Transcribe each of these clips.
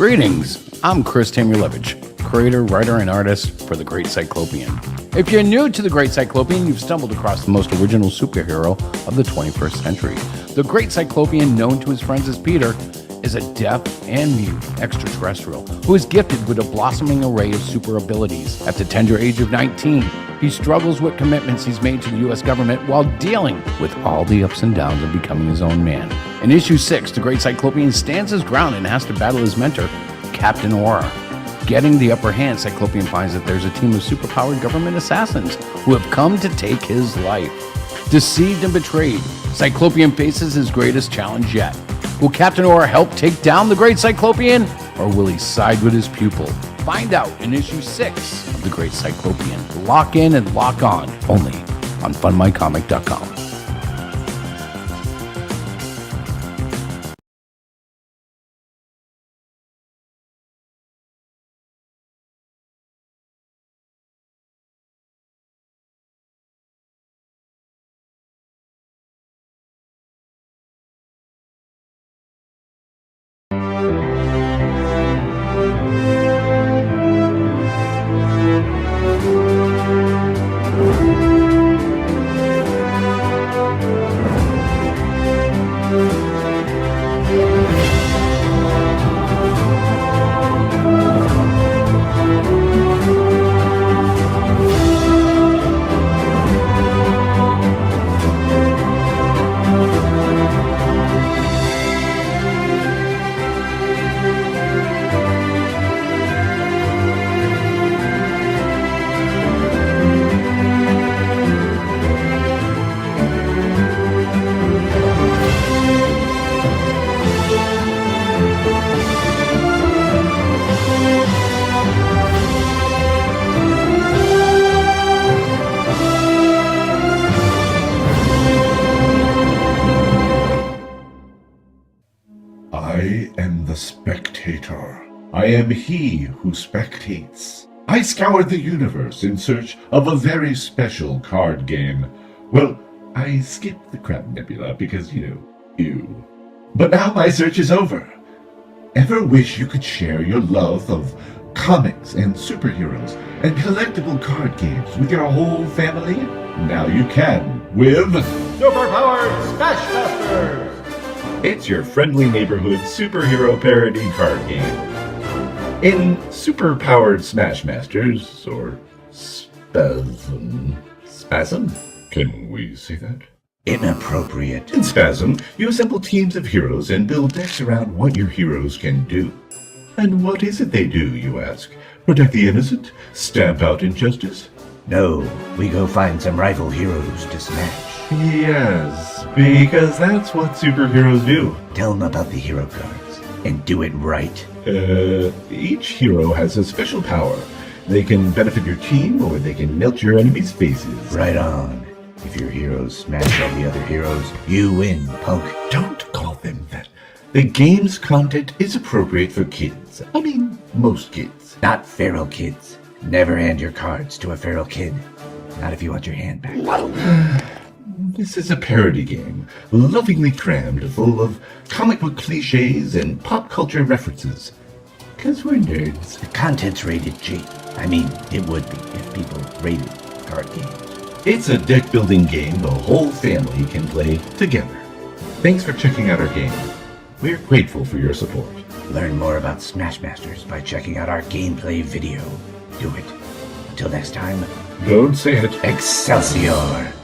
Greetings, I'm Chris Tamulevich, creator, writer, and artist for The Great Cylcopian. If you're new to The Great Cylcopian, you've stumbled across the most original superhero of the 21st century. The Great Cylcopian, known to his friends as Peter, is a deaf and mute extraterrestrial who is gifted with a blossoming array of super abilities. At the tender age of 19, he struggles with commitments he's made to the U.S. government while dealing with all the ups and downs of becoming his own man. In issue 6, the Great Cylcopian stands his ground and has to battle his mentor, Captain Aura. Getting the upper hand, Cylcopian finds that there's a team of superpowered government assassins who have come to take his life. Deceived and betrayed, Cylcopian faces his greatest challenge yet. Will Captain Aura help take down the Great Cylcopian, or will he side with his pupil? Find out in issue 6 of The Great Cylcopian. Lock in and lock on, only on funmycomic.com. I am the spectator. I am he who spectates. I scoured the universe in search of a very special card game. Well, I skipped the Crab Nebula because, you. But now my search is over. Ever wish you could share your love of comics and superheroes and collectible card games with your whole family? Now you can with Superpowered Smashmasters! It's your friendly neighborhood superhero parody card game. In Superpowered Smashmasters, or Spasm? Can we say that? Inappropriate. In Spasm, you assemble teams of heroes and build decks around what your heroes can do. And what is it they do, you ask? Protect the innocent? Stamp out injustice? No, we go find some rival heroes to smash. Yes, because that's what superheroes do. Tell them about the hero cards, and do it right. Each hero has a special power. They can benefit your team, or they can melt your enemies' faces. Right on. If your heroes smash all the other heroes, you win, punk. Don't call them that. The game's content is appropriate for kids. I mean, most kids. Not feral kids. Never hand your cards to a feral kid. Not if you want your hand back. This is a parody game, lovingly crammed full of comic book cliches and pop culture references. 'Cause we're nerds. The content's rated G. I mean, it would be if people rated card games. It's a deck-building game the whole family can play together. Thanks for checking out our game. We're grateful for your support. Learn more about Smashmasters by checking out our gameplay video. Do it. Until next time, Don't say it. Excelsior!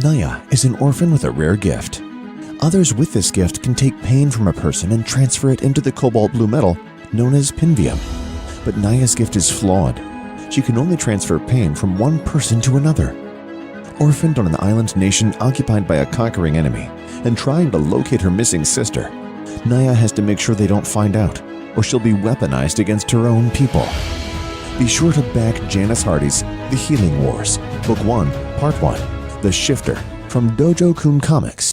Naya is an orphan with a rare gift. Others with this gift can take pain from a person and transfer it into the cobalt blue metal known as pinvium. But Naya's gift is flawed. She can only transfer pain from one person to another. Orphaned on an island nation occupied by a conquering enemy and trying to locate her missing sister, Naya has to make sure they don't find out, or she'll be weaponized against her own people. Be sure to back Janice Hardy's The Healing Wars, Book 1, Part 1, The Shifter, from Dojo-kun Comics.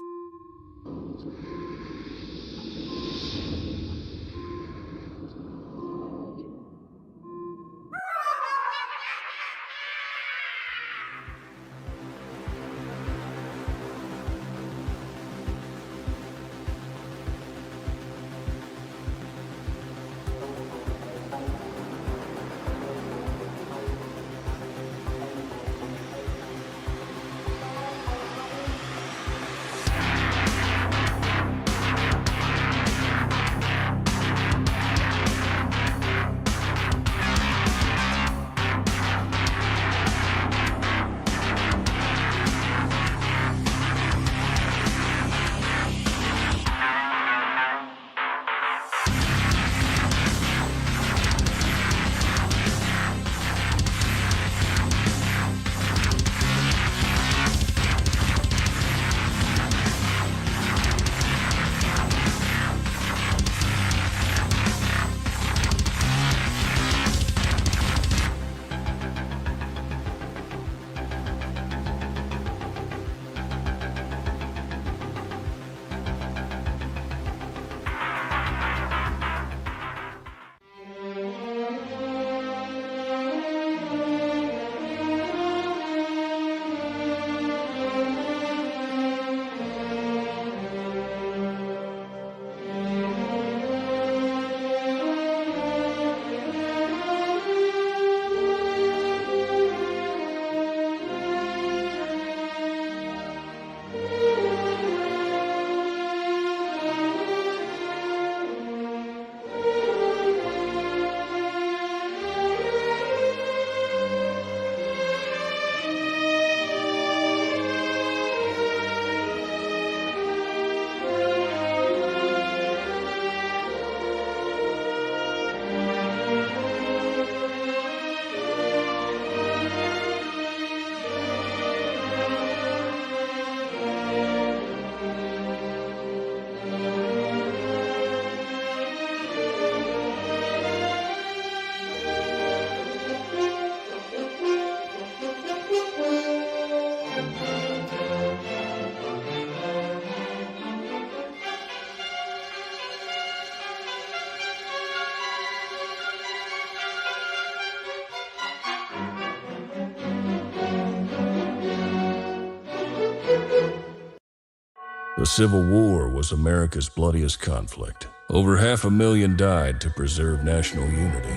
The Civil War was America's bloodiest conflict. Over 500,000 died to preserve national unity.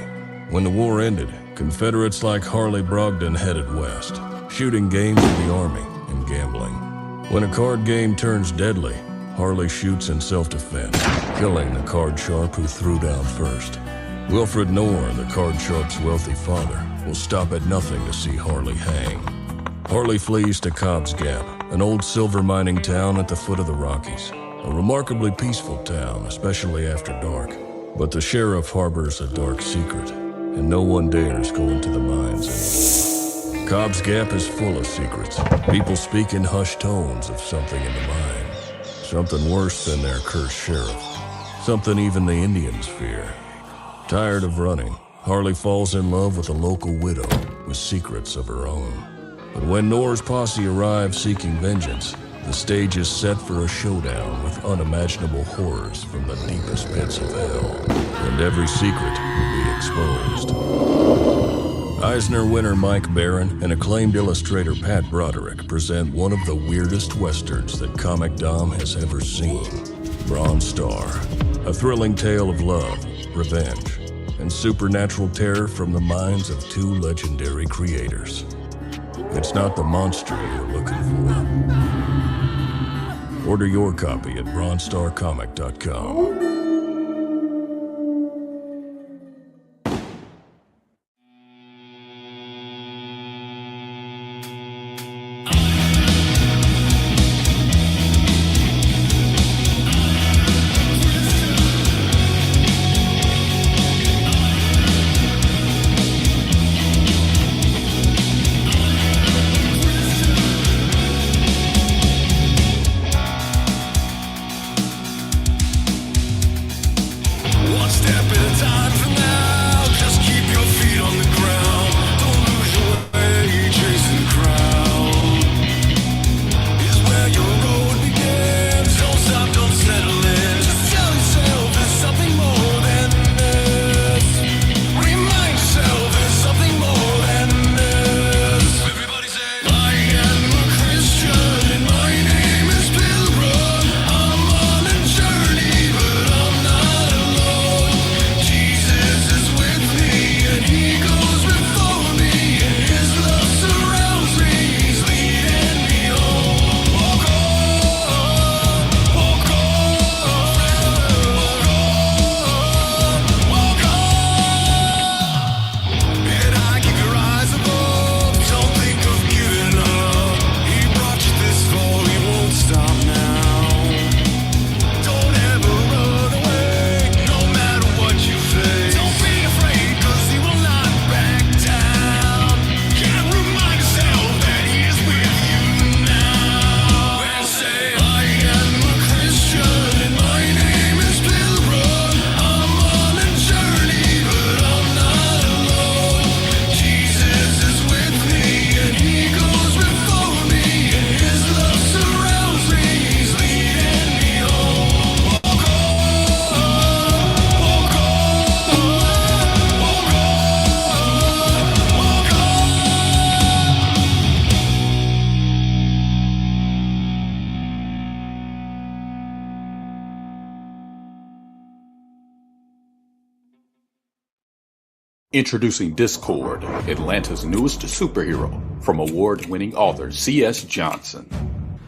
When the war ended, Confederates like Harley Brogdon headed west, shooting game for the Army and gambling. When a card game turns deadly, Harley shoots in self-defense, killing the card sharp who threw down first. Wilfred Knorr, the card sharp's wealthy father, will stop at nothing to see Harley hang. Harley flees to Cobb's Gap, an old silver mining town at the foot of the Rockies. A remarkably peaceful town, especially after dark. But the sheriff harbors a dark secret, and no one dares go into the mines anymore. Cobb's Gap is full of secrets. People speak in hushed tones of something in the mine. Something worse than their cursed sheriff. Something even the Indians fear. Tired of running, Harley falls in love with a local widow with secrets of her own. But when Knorr's posse arrives seeking vengeance, the stage is set for a showdown with unimaginable horrors from the deepest pits of hell. And every secret will be exposed. Eisner winner Mike Barron and acclaimed illustrator Pat Broderick present one of the weirdest westerns that Comic Dom has ever seen. Bronze Star, a thrilling tale of love, revenge, and supernatural terror from the minds of two legendary creators. It's not the monster you're looking for. Order your copy at bronzestarcomic.com. Introducing Discord, Atlanta's newest superhero, from award-winning author C.S. Johnson.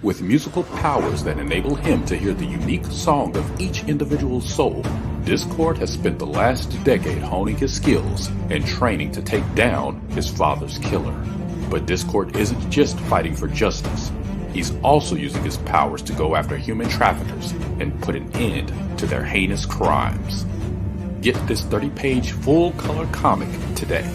With musical powers that enable him to hear the unique song of each individual soul, Discord has spent the last decade honing his skills and training to take down his father's killer. But Discord isn't just fighting for justice. He's also using his powers to go after human traffickers and put an end to their heinous crimes. Get this 30-page full-color comic today.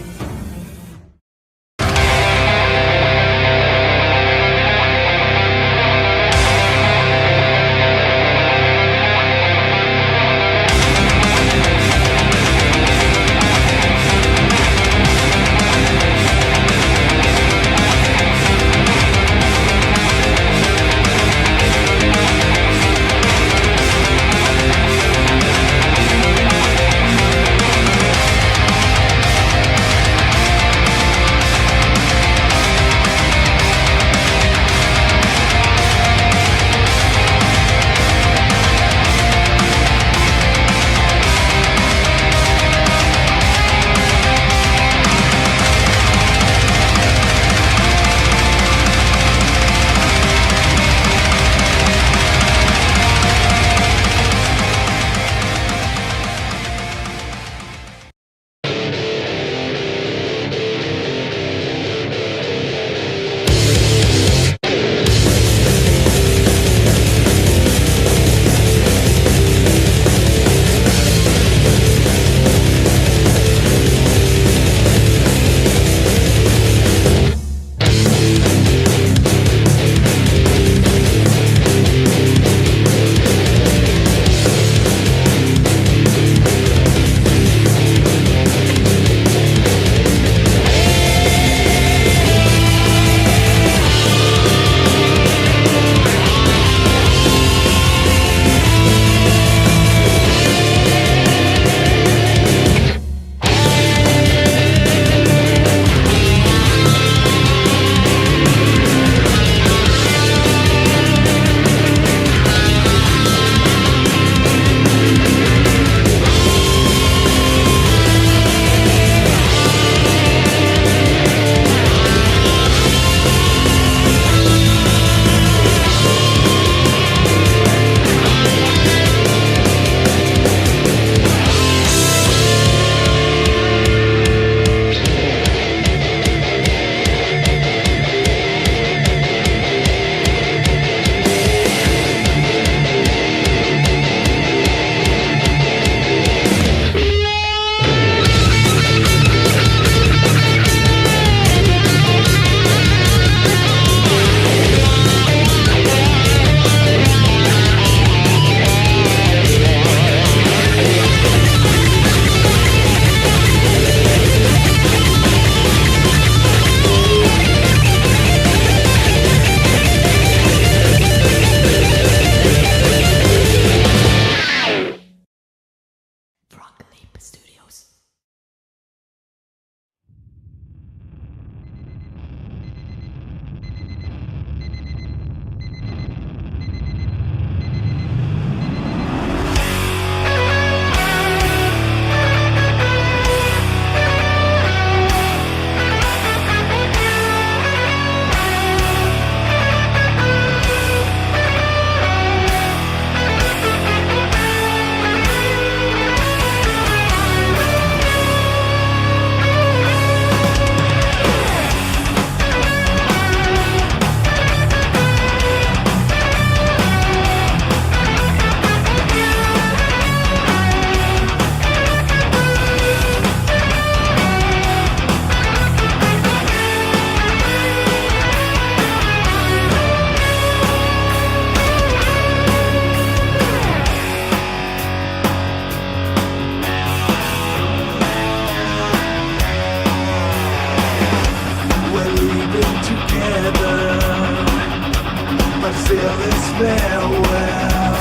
till it's farewell,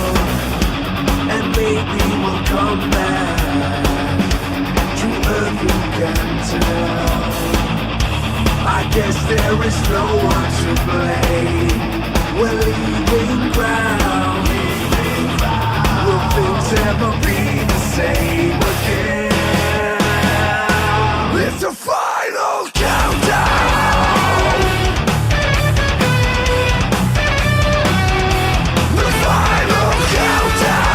and maybe we'll come back to earth, you can tell. I guess there is no one to blame. We're leaving ground. Will things ever be the same again? It's a final countdown. The final countdown.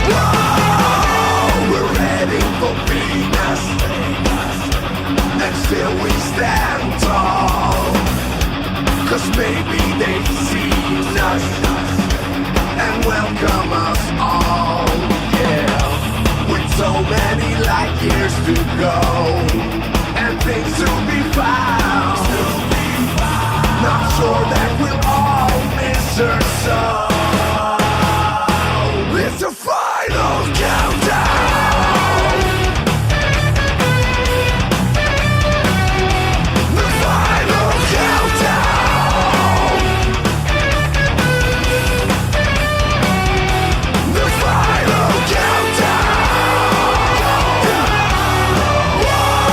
Whoa, we're heading for Venus, and still we stand tall. 'Cause maybe they've seen us and welcome us all, yeah. With so many light years to go and things to be found, not sure that we'll all miss her so. It's a final countdown. The final countdown. The final countdown. Whoa.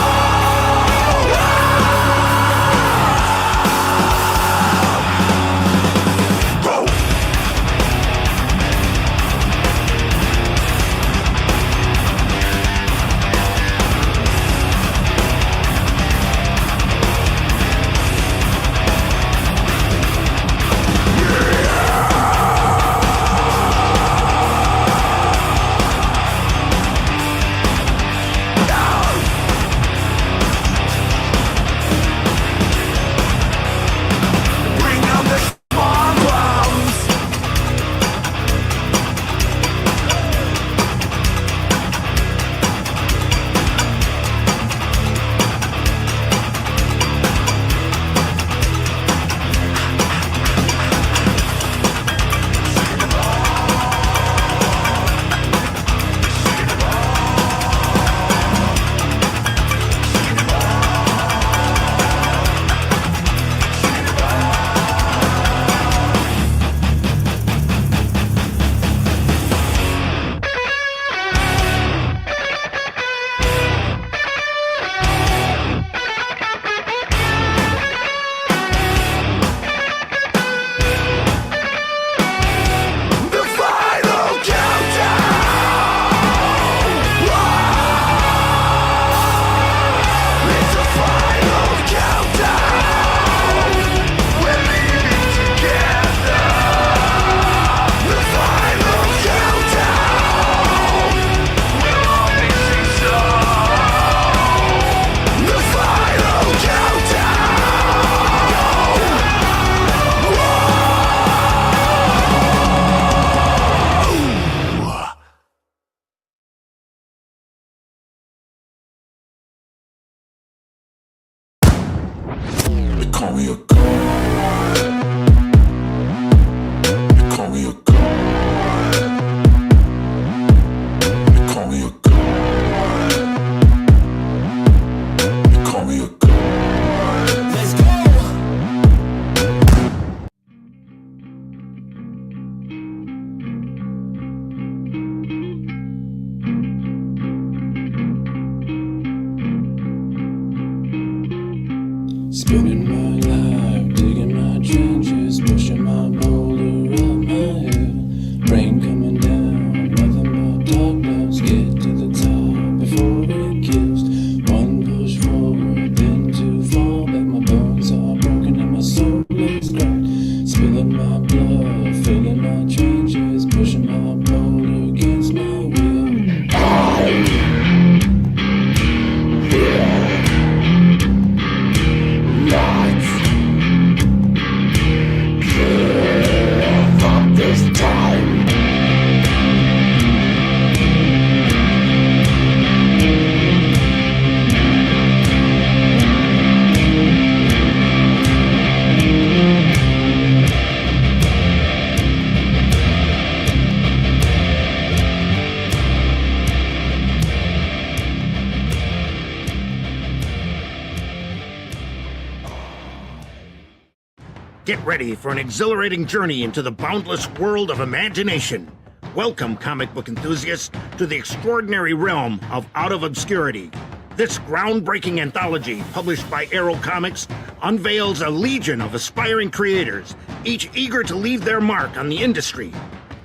Get ready for an exhilarating journey into the boundless world of imagination. Welcome, comic book enthusiasts, to the extraordinary realm of Out of Obscurity. This groundbreaking anthology, published by Arrow Comics, unveils a legion of aspiring creators, each eager to leave their mark on the industry.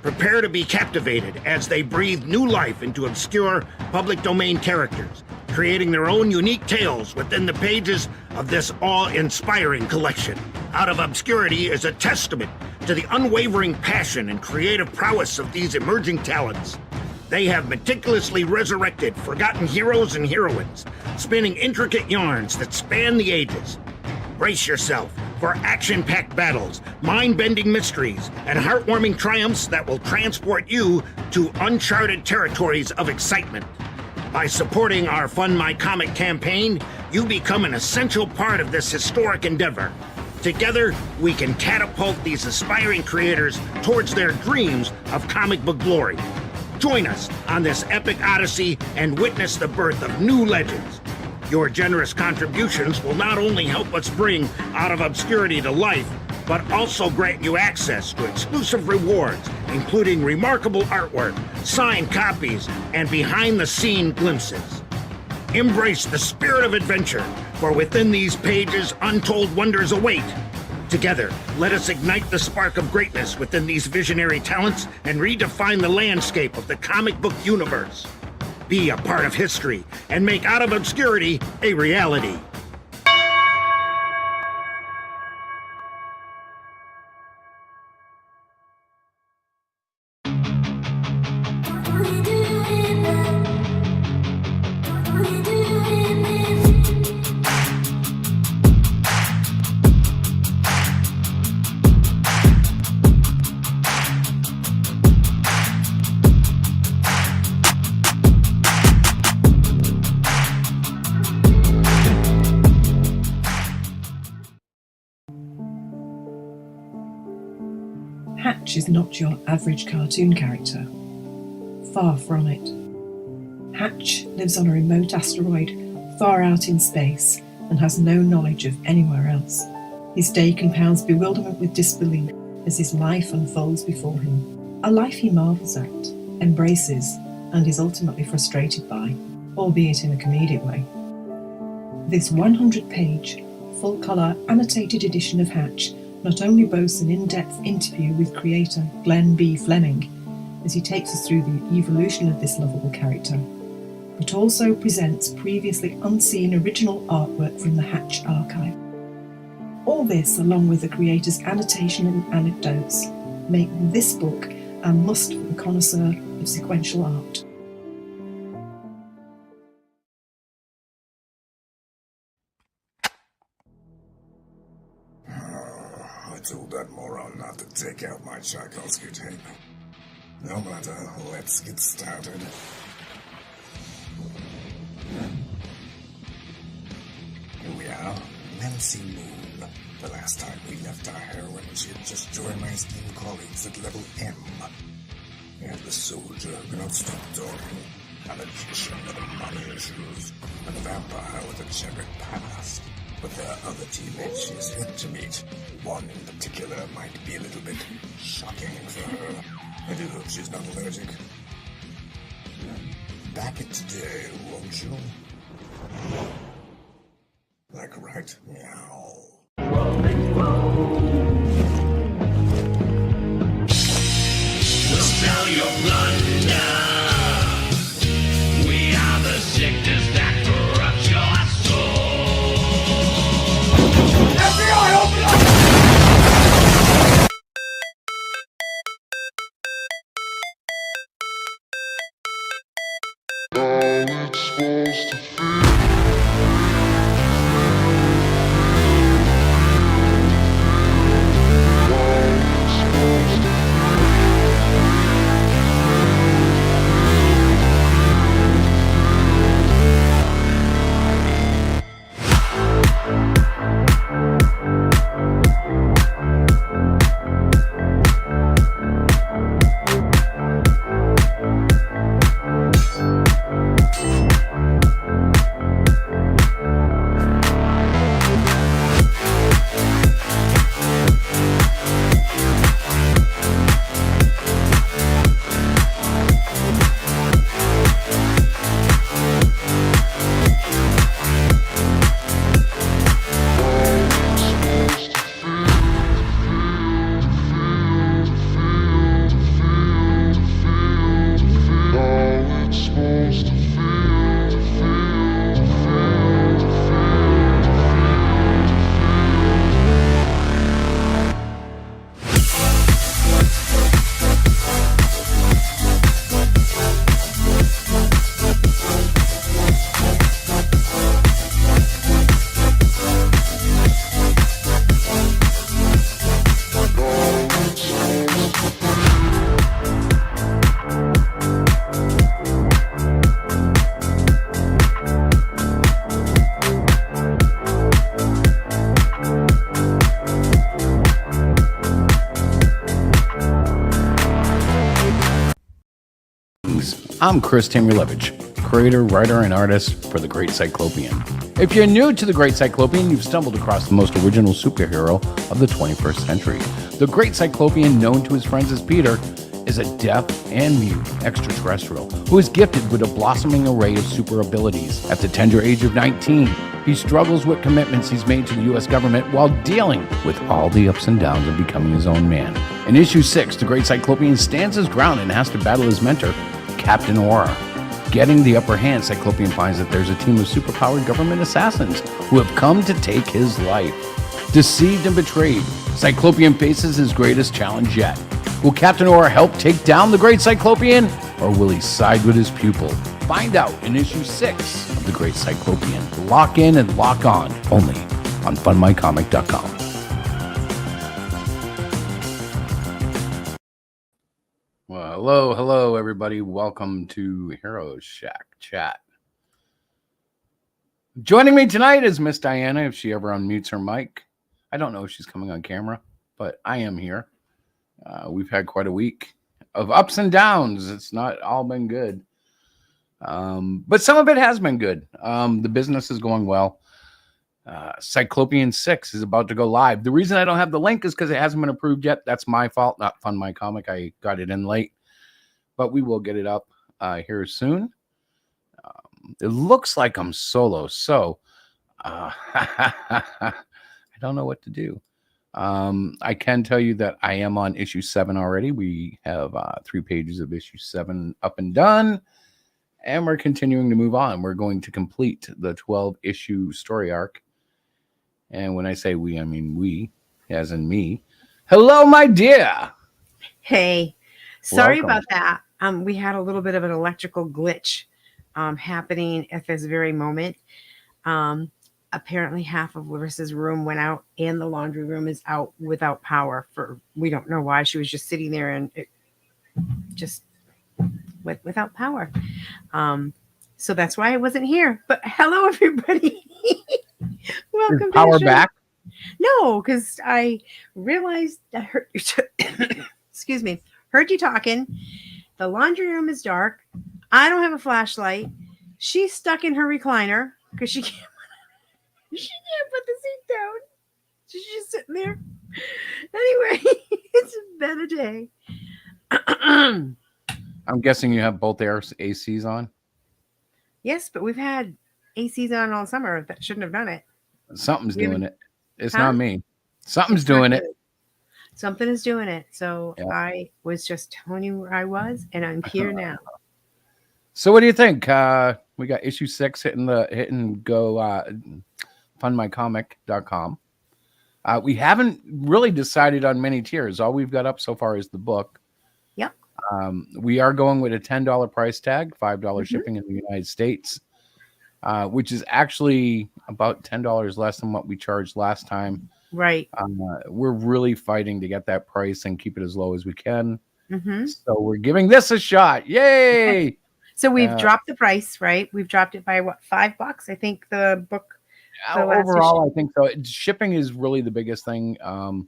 Prepare to be captivated as they breathe new life into obscure public domain characters, creating their own unique tales within the pages of this awe-inspiring collection. Out of Obscurity is a testament to the unwavering passion and creative prowess of these emerging talents. They have meticulously resurrected forgotten heroes and heroines, spinning intricate yarns that span the ages. Brace yourself for action-packed battles, mind-bending mysteries, and heartwarming triumphs that will transport you to uncharted territories of excitement. By supporting our Fund My Comic campaign, you become an essential part of this historic endeavor. Together, we can catapult these aspiring creators towards their dreams of comic book glory. Join us on this epic odyssey and witness the birth of new legends. Your generous contributions will not only help us bring Out of Obscurity to life, but also grant you access to exclusive rewards, including remarkable artwork, signed copies, and behind-the-scene glimpses. Embrace the spirit of adventure, for within these pages, untold wonders await. Together, let us ignite the spark of greatness within these visionary talents and redefine the landscape of the comic book universe. Be a part of history and make Out of Obscurity a reality. Hatch is not your average cartoon character. Far from it. Hatch lives on a remote asteroid far out in space and has no knowledge of anywhere else. His day compounds bewilderment with disbelief as his life unfolds before him. A life he marvels at, embraces, and is ultimately frustrated by, albeit in a comedic way. This 100-page, full-colour, annotated edition of Hatch not only boasts an in-depth interview with creator Glenn B. Fleming as he takes us through the evolution of this lovable character, but also presents previously unseen original artwork from the Hatch archive. All this, along with the creator's annotation and anecdotes, make this book a must for the connoisseur of sequential art. I told that moron not to take out my Tchaikovsky tape. No matter, let's get started. Here we are, Nancy Moon. The last time we left our heroine, she had just joined my esteemed colleagues at level M. We had the soldier who cannot stop talking, a magician with money issues, and a vampire with a checkered past. But there are other teammates she has yet to meet. One in particular might be a little bit shocking for her. I do hope she's not allergic. Back it today, won't you? Like right meow. Smell your blunder. We are the sickness that corrupts your soul. FBI, open up! How it's supposed to feel. I'm Chris Tamulevich, creator, writer, and artist for The Great Cyclopean. If you're new to The Great Cyclopean, you've stumbled across the most original superhero of the 21st century. The Great Cyclopean, known to his friends as Peter, is a deaf and mute extraterrestrial who is gifted with a blossoming array of super abilities. At the tender age of 19, he struggles with commitments he's made to the U.S. government while dealing with all the ups and downs of becoming his own man. In issue 6, the Great Cyclopean stands his ground and has to battle his mentor, Captain Aura. Getting the upper hand, Cyclopean finds that there's a team of superpowered government assassins who have come to take his life. Deceived and betrayed, Cyclopean faces his greatest challenge yet. Will Captain Aura help take down the Great Cyclopean, or will he side with his pupil? Find out in issue 6 of The Great Cyclopean. Lock in and lock on, only on funmycomic.com. Well, hello, everybody. Welcome to Hero Shack Chat. Joining me tonight is Miss Diana, if she ever unmutes her mic. I don't know if she's coming on camera, but I am here. We've had quite a week of ups and downs. It's not all been good. But some of it has been good. The business is going well. Cyclopean 6 is about to go live. The reason I don't have the link is because it hasn't been approved yet. That's my fault, not Fun My Comic. I got it in late. But we will get it up here soon. It looks like I'm solo, so I don't know what to do. I can tell you that I am on issue 7 already. We have 3 pages of issue 7 up and done, and we're continuing to move on. We're going to complete the 12-issue story arc. And when I say we, I mean we, as in me. Hello, my dear. Hey, sorry Welcome. about that. We had a little bit of an electrical glitch happening at this very moment. Apparently half of Larissa's room went out and the laundry room is out without power for, we don't know why. She was just sitting there and it just without power. So that's why I wasn't here. But hello, everybody. Welcome. Is power back? No, because I realized I heard you. Excuse me. Heard you talking. The laundry room is dark. I don't have a flashlight. She's stuck in her recliner because she can't put the seat down. She's just sitting there. Anyway, it's been a day. I'm guessing you have both ACs on? Yes, but we've had ACs on all summer. That shouldn't have done it. Something's doing it. It's Huh? not me. Something's doing it. Something is doing it. So Yeah. I was just telling you where I was, and I'm here now. So what do you think? We got issue 6 hit and go funmycomic.com. We haven't really decided on many tiers. All we've got up so far is the book. Yep. We are going with a $10 price tag, $5 shipping in the United States, which is actually about $10 less than what we charged last time. Right. We're really fighting to get that price and keep it as low as we can. Mm-hmm. So we're giving this a shot. Yay! Okay. So we've dropped the price, right? We've dropped it by what, $5? I think the book. The last Overall, issue. I think so. Shipping is really the biggest thing.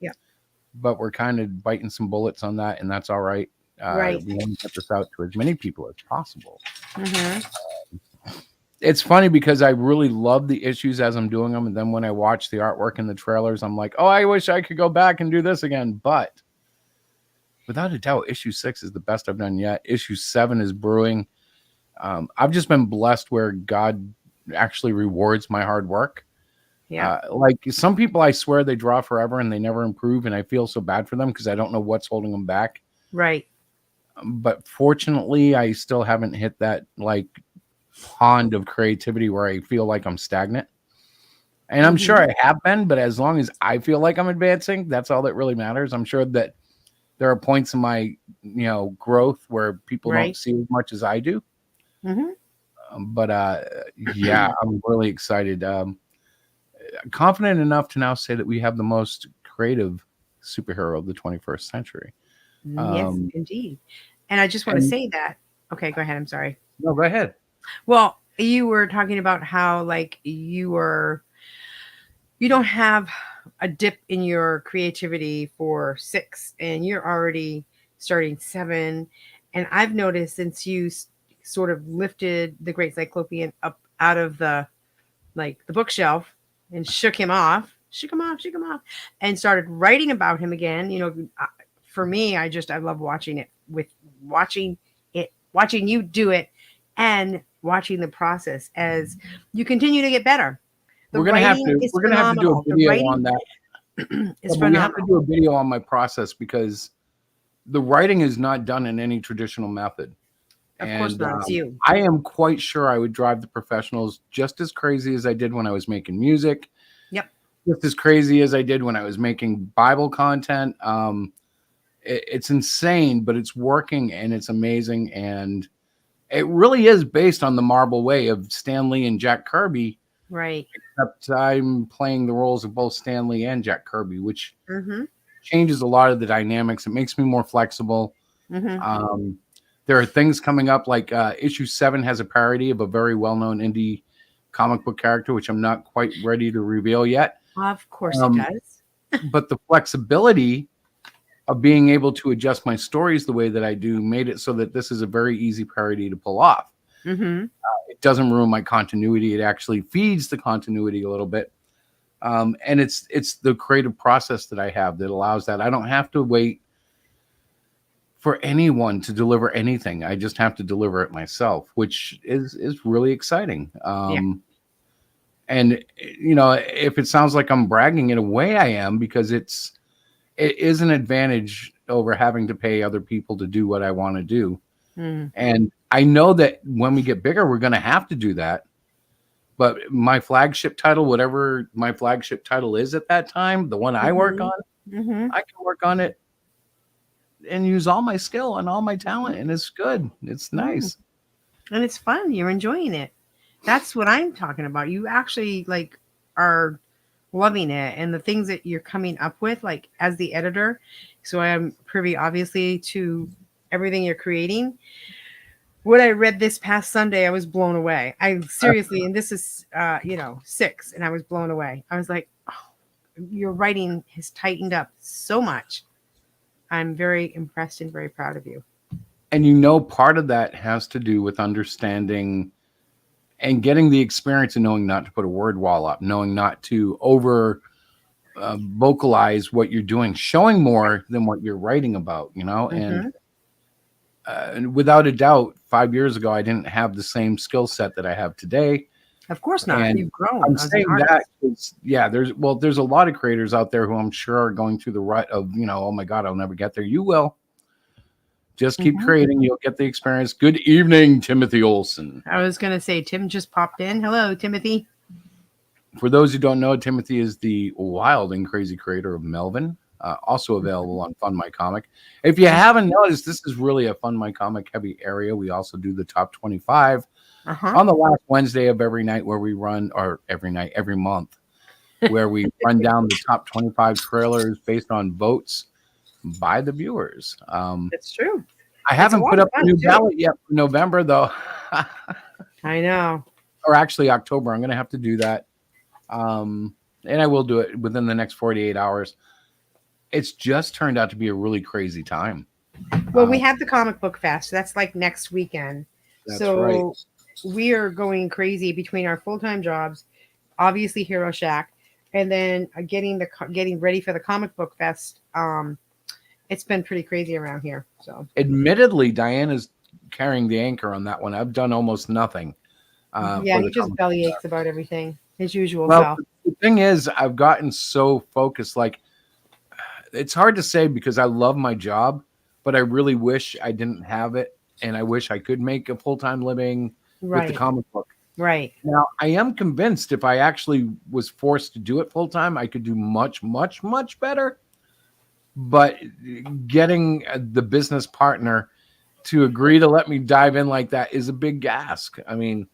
Yeah. But we're kind of biting some bullets on that, and that's all right. Right. We want to get this out to as many people as possible. Mm-hmm. It's funny because I really love the issues as I'm doing them, and then when I watch the artwork and the trailers, I'm like, oh, I wish I could go back and do this again. But without a doubt, issue 6 is the best I've done yet. Issue 7 is brewing. I've just been blessed where God actually rewards my hard work. Yeah. Like some people, I swear they draw forever and they never improve, and I feel so bad for them because I don't know what's holding them back. Right. But fortunately, I still haven't hit that like pond of creativity where I feel like I'm stagnant. And I'm sure I have been, but as long as I feel like I'm advancing, that's all that really matters. I'm sure that there are points in my, growth where people don't see as much as I do. But yeah, I'm really excited. Confident enough to now say that we have the most creative superhero of the 21st century. Yes, indeed. And I just want to say that. Okay, go ahead. I'm sorry. No, go ahead. Well, you were talking about how like you don't have a dip in your creativity for 6 and you're already starting 7. And I've noticed since you sort of lifted the Great Cyclopean up out of the bookshelf and shook him off, and started writing about him again. For me, I love watching you do it, and watching the process as you continue to get better. We're gonna have to do a video on that. It's We have phenomenal. to do a video on my process because the writing is not done in any traditional method. Of course not. It's you. I am quite sure I would drive the professionals just as crazy as I did when I was making music. Yep. Just as crazy as I did when I was making Bible content. It's insane, but it's working and it's amazing. And it really is based on the Marvel way of Stan Lee and Jack Kirby. Right. Except I'm playing the roles of both Stan Lee and Jack Kirby, which Mm-hmm. changes a lot of the dynamics. It makes me more flexible. Mm-hmm. There are things coming up like issue 7 has a parody of a very well-known indie comic book character, which I'm not quite ready to reveal yet. Of course it does. But the flexibility of being able to adjust my stories the way that I do made it so that this is a very easy parody to pull off. Mm-hmm. It doesn't ruin my continuity. It actually feeds the continuity a little bit. And it's the creative process that I have that allows that. I don't have to wait for anyone to deliver anything. I just have to deliver it myself, which is really exciting. And if it sounds like I'm bragging, in a way I am, because it is an advantage over having to pay other people to do what I want to do. And I know that when we get bigger, we're going to have to do that. But my flagship title, whatever my flagship title is at that time, the one I work on, I can work on it and use all my skill and all my talent, and it's good. It's nice. And it's fun. You're enjoying it. That's what I'm talking about. You actually are loving it, and the things that you're coming up with, as the editor. So I am privy, obviously, to everything you're creating. What I read this past Sunday, I was blown away. I seriously, and this is 6, and I was blown away. I was like, oh, your writing has tightened up so much. I'm very impressed and very proud of you. And part of that has to do with understanding and getting the experience and knowing not to put a word wall up, knowing not to over vocalize what you're doing, showing more than what you're writing about, and without a doubt, 5 years ago, I didn't have the same skill set that I have today. Of course not. And You've grown. I'm saying that there's a lot of creators out there who I'm sure are going through the rut of, oh my God, I'll never get there. You will. Just keep creating. You'll get the experience. Good evening, Timothy Olson. I was going to say, Tim just popped in. Hello, Timothy. For those who don't know, Timothy is the wild and crazy creator of Melvin, also available on Fund My Comic. If you haven't noticed, this is really a Fund My Comic heavy area. We also do the top 25 on the last Wednesday of every night, where we run, or every month, where we run down the top 25 trailers based on votes by the viewers. That's true. I haven't put up a new ballot yet for November, though. I know. Or actually October. I'm going to have to do that. And I will do it within the next 48 hours. It's just turned out to be a really crazy time. Well, we have the comic book fest. That's next weekend. That's so right. We are going crazy between our full-time jobs, obviously Hero Shack, and then getting ready for the comic book fest. It's been pretty crazy around here. So admittedly, Diana's carrying the anchor on that one. I've done almost nothing. He just belly aches about everything, his usual well, self. The thing is, I've gotten so focused. It's hard to say because I love my job, but I really wish I didn't have it, and I wish I could make a full-time living with the comic book. Right. Now, I am convinced if I actually was forced to do it full-time, I could do much, much, much better. But getting the business partner to agree to let me dive in like that is a big ask. I mean,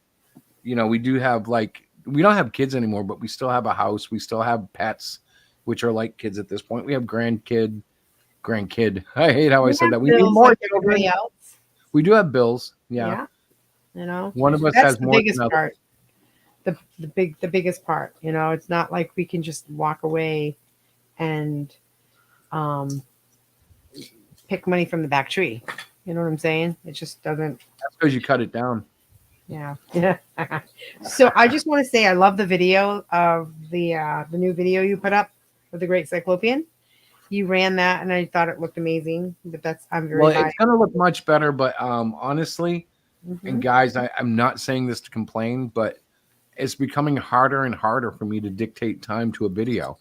we do have we don't have kids anymore, but we still have a house. We still have pets, which are like kids at this point. We have grandkid. I hate how I said that. We need more children. Else. We do have bills. Yeah. One of us that's has the more biggest than part. The biggest part. It's not like we can just walk away and pick money from the back tree. You know what I'm saying? It just doesn't. That's because you cut it down. Yeah. So I just want to say I love the video of the new video you put up with the Great Cyclopean. You ran that, and I thought it looked amazing. But I'm very Well, biased. it's gonna look much better, but honestly, Mm-hmm. and guys, I'm not saying this to complain, but it's becoming harder and harder for me to dictate time to a video.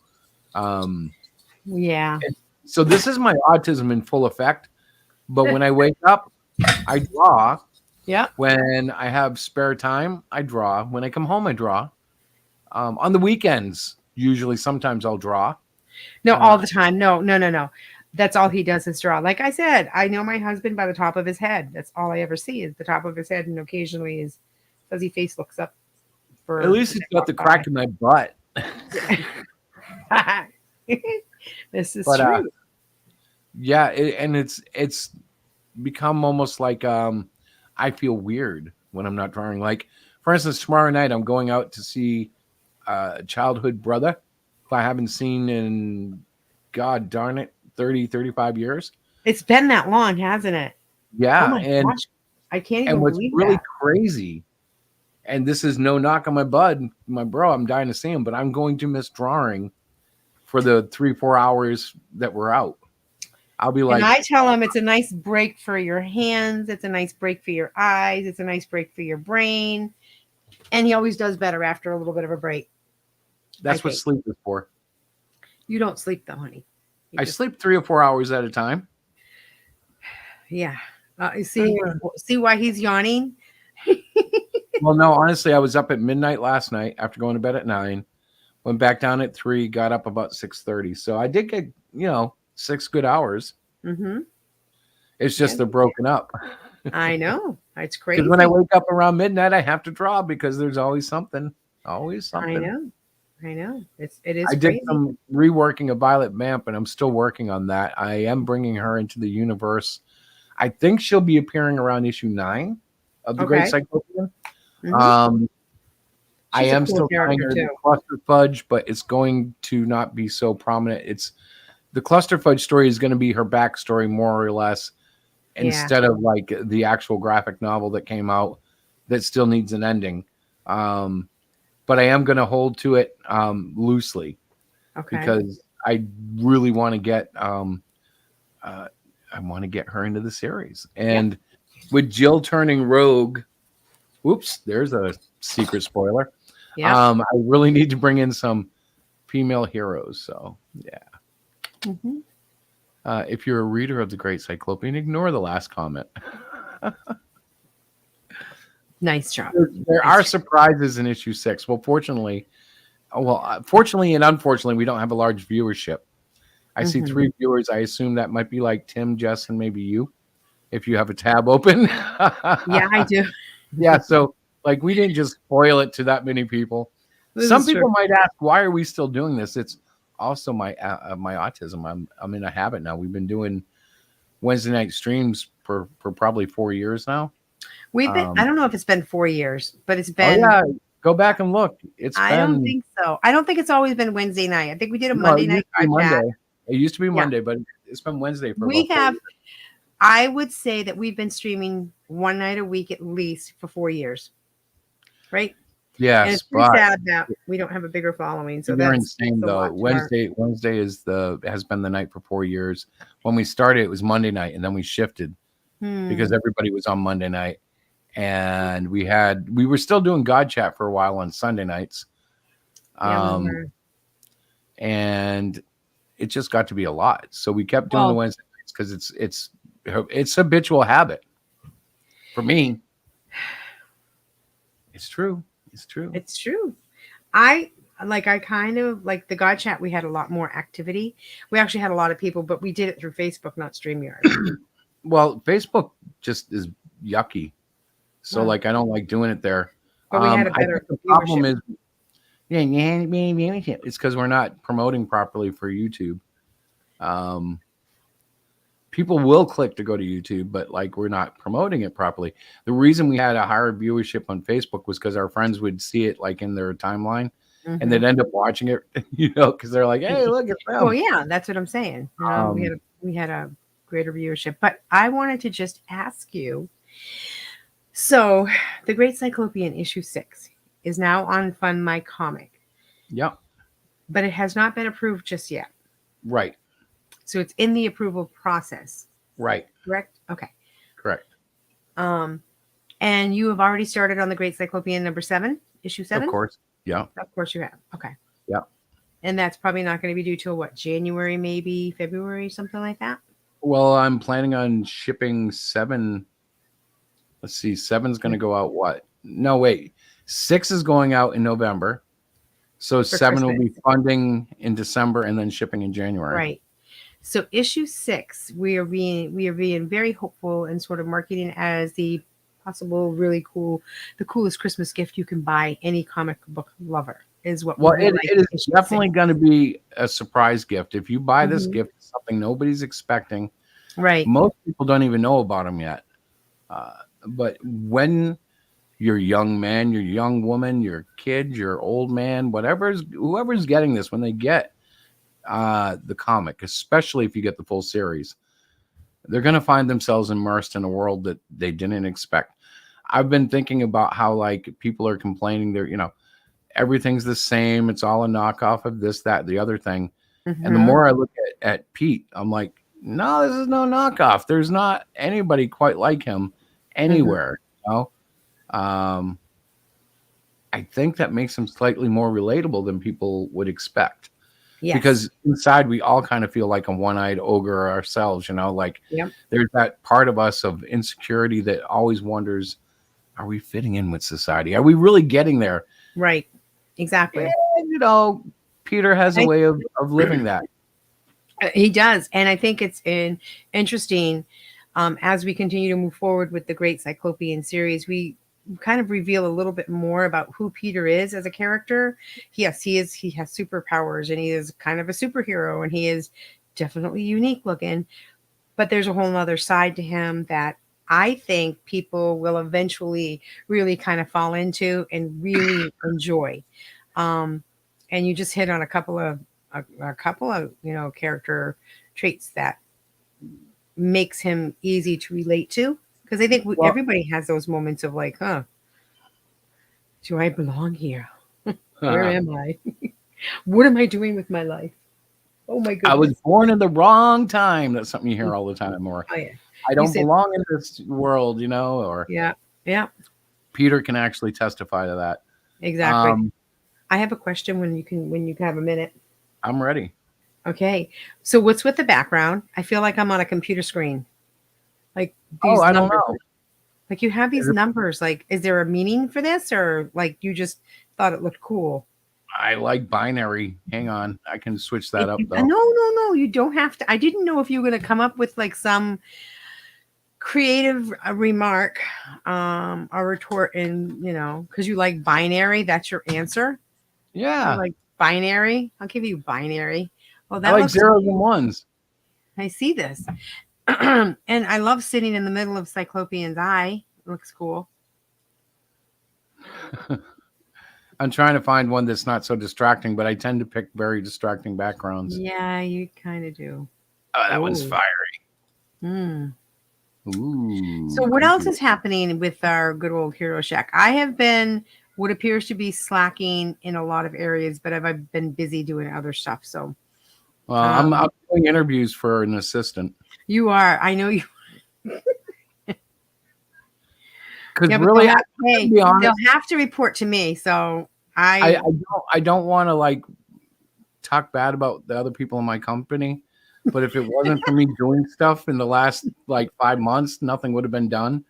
Yeah. So this is my autism in full effect. But when I wake up, I draw. Yeah. When I have spare time, I draw. When I come home, I draw. On the weekends, usually, sometimes I'll draw. No, all the time. No. That's all he does is draw. Like I said, I know my husband by the top of his head. That's all I ever see is the top of his head, and occasionally his fuzzy face looks up. For At least he's got the crack in my butt. This is But, true. Yeah, and it's become almost like I feel weird when I'm not drawing. Like, for instance, tomorrow night I'm going out to see a childhood brother who I haven't seen in, God darn it, 30, 35 years. It's been that long, hasn't it? Yeah, Oh my gosh. I can't even and what's believe really that. crazy, and this is no knock on my bud, my bro, I'm dying to see him, but I'm going to miss drawing for the 3-4 hours that we're out. I'll be like, And I tell him it's a nice break for your hands. It's a nice break for your eyes. It's a nice break for your brain. And he always does better after a little bit of a break. that's what sleep is for. You don't sleep though, honey. I sleep 3 or 4 hours at a time. Yeah. You see why he's yawning? Well, no, honestly, I was up at midnight last night after going to bed at 9, went back down at 3, got up about 6:30. So I did get, 6 good hours. Mm-hmm. It's just they're broken up. I know. It's crazy. Because when I wake up around midnight, I have to draw because there's always something. Always something. I know. It is I crazy. did some reworking of Violet Vamp, and I'm still working on that. I am bringing her into the universe. I think she'll be appearing around issue 9 of the Great Cyclopean. Mm-hmm. I She's a am cool still trying character, her too. to cluster fudge, but it's going to not be so prominent. It's the cluster fudge story is going to be her backstory more or less, instead of like the actual graphic novel that came out that still needs an ending. But I am going to hold to it loosely because I really want to get her into the series. And with Jill turning rogue, whoops, there's a secret spoiler. I really need to bring in some female heroes. So yeah. Mm-hmm. If you're a reader of the Great Cyclopean, ignore the last comment. Nice job. There are surprises in issue 6. Well, fortunately and unfortunately, we don't have a large viewership. I see 3 viewers. I assume that might be like Tim, Jess, and maybe you, if you have a tab open. Yeah, I do. Yeah, so like we didn't just spoil it to that many people. Some people might ask, why are we still doing this? It's also my autism. I'm in a habit now. We've been doing Wednesday night streams for probably 4 years now. We've been. I don't know if it's been 4 years, but it's been. Oh yeah, go back and look. I don't think so. I don't think it's always been Wednesday night. I think we did a Monday night. It used to be Monday, but it's been Wednesday for. We have. I would say that we've been streaming one night a week at least for 4 years. Right. Yes, and it's pretty sad that we don't have a bigger following. So they're that's insane though. Wednesday has been the night for 4 years. When we started, it was Monday night, and then we shifted because everybody was on Monday night, and we were still doing God Chat for a while on Sunday nights, and it just got to be a lot. So we kept doing the Wednesday nights because it's habitual habit for me. It's true. It's true. It's true. I kind of like the God Chat. We had a lot more activity. We actually had a lot of people, but we did it through Facebook, not StreamYard. Well, Facebook just is yucky. So like, I don't like doing it there. But we had a better the problem is, it's because we're not promoting properly for YouTube. People will click to go to YouTube, but like we're not promoting it properly. The reason we had a higher viewership on Facebook was because our friends would see it like in their timeline, and they'd end up watching it, because they're like, "Hey, look at them." Well, yeah, that's what I'm saying. We had a greater viewership, but I wanted to just ask you. So, The Great Cyclopean issue 6 is now on Fund My Comic, Yep. but it has not been approved just yet. Right. So it's in the approval process. Right. Correct? Okay. Correct. And you have already started on The Great Cyclopean number 7, issue 7? Of course. Yeah. Of course you have. Okay. Yeah. And that's probably not going to be due till what, January, maybe February, something like that? Well, I'm planning on shipping 7. Let's see, 7's going to go out what? No, wait. 6 is going out in November. So 7 will be funding in December and then shipping in January. Right. So issue 6, we are being very hopeful and sort of marketing as the possible really cool, the coolest Christmas gift you can buy any comic book lover is what. Well, it is definitely going to be a surprise gift. If you buy this gift, it's something nobody's expecting. Right. Most people don't even know about them yet. But when your young man, your young woman, your kid, your old man, whoever's getting this, when they get the comic, especially if you get the full series, they're going to find themselves immersed in a world that they didn't expect. I've been thinking about how like people are complaining everything's the same. It's all a knockoff of this, that, the other thing. And the more I look at Pete, I'm like, no, this is no knockoff. There's not anybody quite like him anywhere. I think that makes him slightly more relatable than people would expect. Yes. Because inside we all kind of feel like a one-eyed ogre ourselves, there's that part of us of insecurity that always wonders, are we fitting in with society? Are we really getting there? Right. Exactly. And, Peter has a way of living that. He does. And I think it's interesting as we continue to move forward with the Great Cyclopean series, we kind of reveal a little bit more about who Peter is as a character. Yes, he has superpowers and he is kind of a superhero and he is definitely unique looking, but there's a whole other side to him that I think people will eventually really kind of fall into and really enjoy. And you just hit on a couple of character traits that makes him easy to relate to. Because I think everybody has those moments of like, do I belong here? Where am I? What am I doing with my life? Oh my goodness. I was born in the wrong time. That's something you hear all the time. Or I don't belong in this world, or yeah. Peter can actually testify to that. Exactly. I have a question when you have a minute. I'm ready. Okay. So what's with the background? I feel like I'm on a computer screen. Like these I numbers. don't know. Like you have these numbers. Like, is there a meaning for this, or like you just thought it looked cool? I like binary. Hang on, I can switch that up though. No. You don't have to. I didn't know if you were going to come up with like some creative remark, or retort, and because you like binary. That's your answer. Yeah. Like binary. I'll give you binary. Well, that I like zeros and ones. I see this. And I love sitting in the middle of Cyclopean's eye. It looks cool. I'm trying to find one that's not so distracting, but I tend to pick very distracting backgrounds. Yeah, you kind of do. Oh, that one's fiery. Ooh. So what else is happening with our good old Hero Shack? I have been what appears to be slacking in a lot of areas, but I've been busy doing other stuff. So well, I'm doing interviews for an assistant. You are. I know you. Because really, they'll have to report to me. So I don't want to like talk bad about the other people in my company. But if it wasn't for me doing stuff in the last like 5 months, nothing would have been done.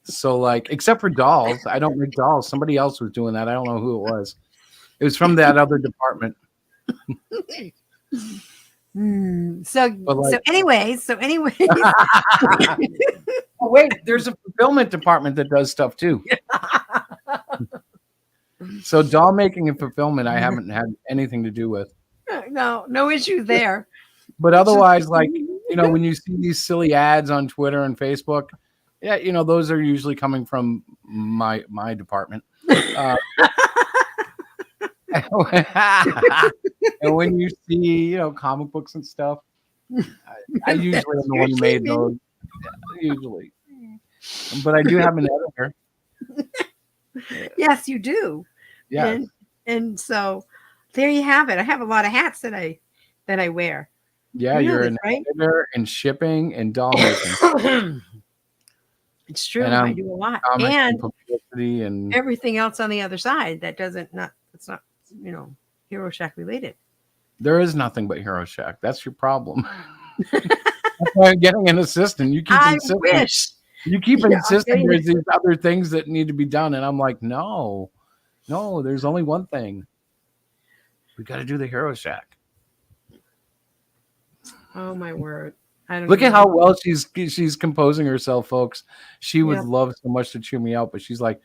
So like, except for dolls, I don't make dolls. Somebody else was doing that. I don't know who it was. It was from that other department. So anyways. Oh, wait, there's a fulfillment department that does stuff too. So doll making and fulfillment, I haven't had anything to do with. No issue there. But otherwise, like, when you see these silly ads on Twitter and Facebook, those are usually coming from my department. And when you see, comic books and stuff, I usually am the one who made those. Usually. But I do have an editor. Yes, you do. Yeah. And so there you have it. I have a lot of hats that I wear. Yeah, You know you're this, an right? editor and shipping and doll making. It's And true. I do a lot. comics and And publicity and everything else on the other side that it's not, Hero Shack related. there is nothing but Hero Shack. That's your problem. That's why I'm getting an assistant. You keep I insisting. wish. You keep Yeah, I'm insisting getting there's these other things that need to be done, and I'm like, no, there's only one thing. We got to do the Hero Shack. Oh my word! I don't Look at even how know. well she's composing herself, folks. She would Yep. love so much to cheer me out, but she's like,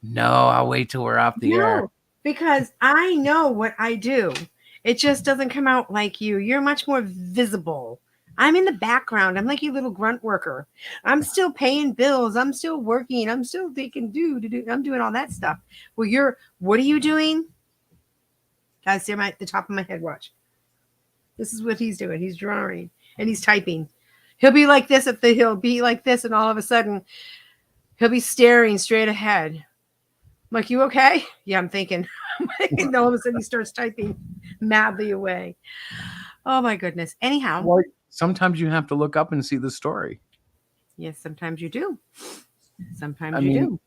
no, I'll wait till we're off the air. No, because I know what I do. It just doesn't come out like you. You're much more visible. I'm in the background. I'm like your little grunt worker. I'm still paying bills. I'm still working. I'm still thinking, I'm doing all that stuff. Well, what are you doing? Guys, see the top of my head. Watch. This is what he's doing. He's drawing and he's typing. He'll be like this he'll be like this, and all of a sudden he'll be staring straight ahead. I'm like, you okay? Yeah, I'm thinking. And all of a sudden he starts typing madly away. Oh my goodness. Anyhow. Well, sometimes you have to look up and see the story. Yes, sometimes you do. Sometimes I you mean, do.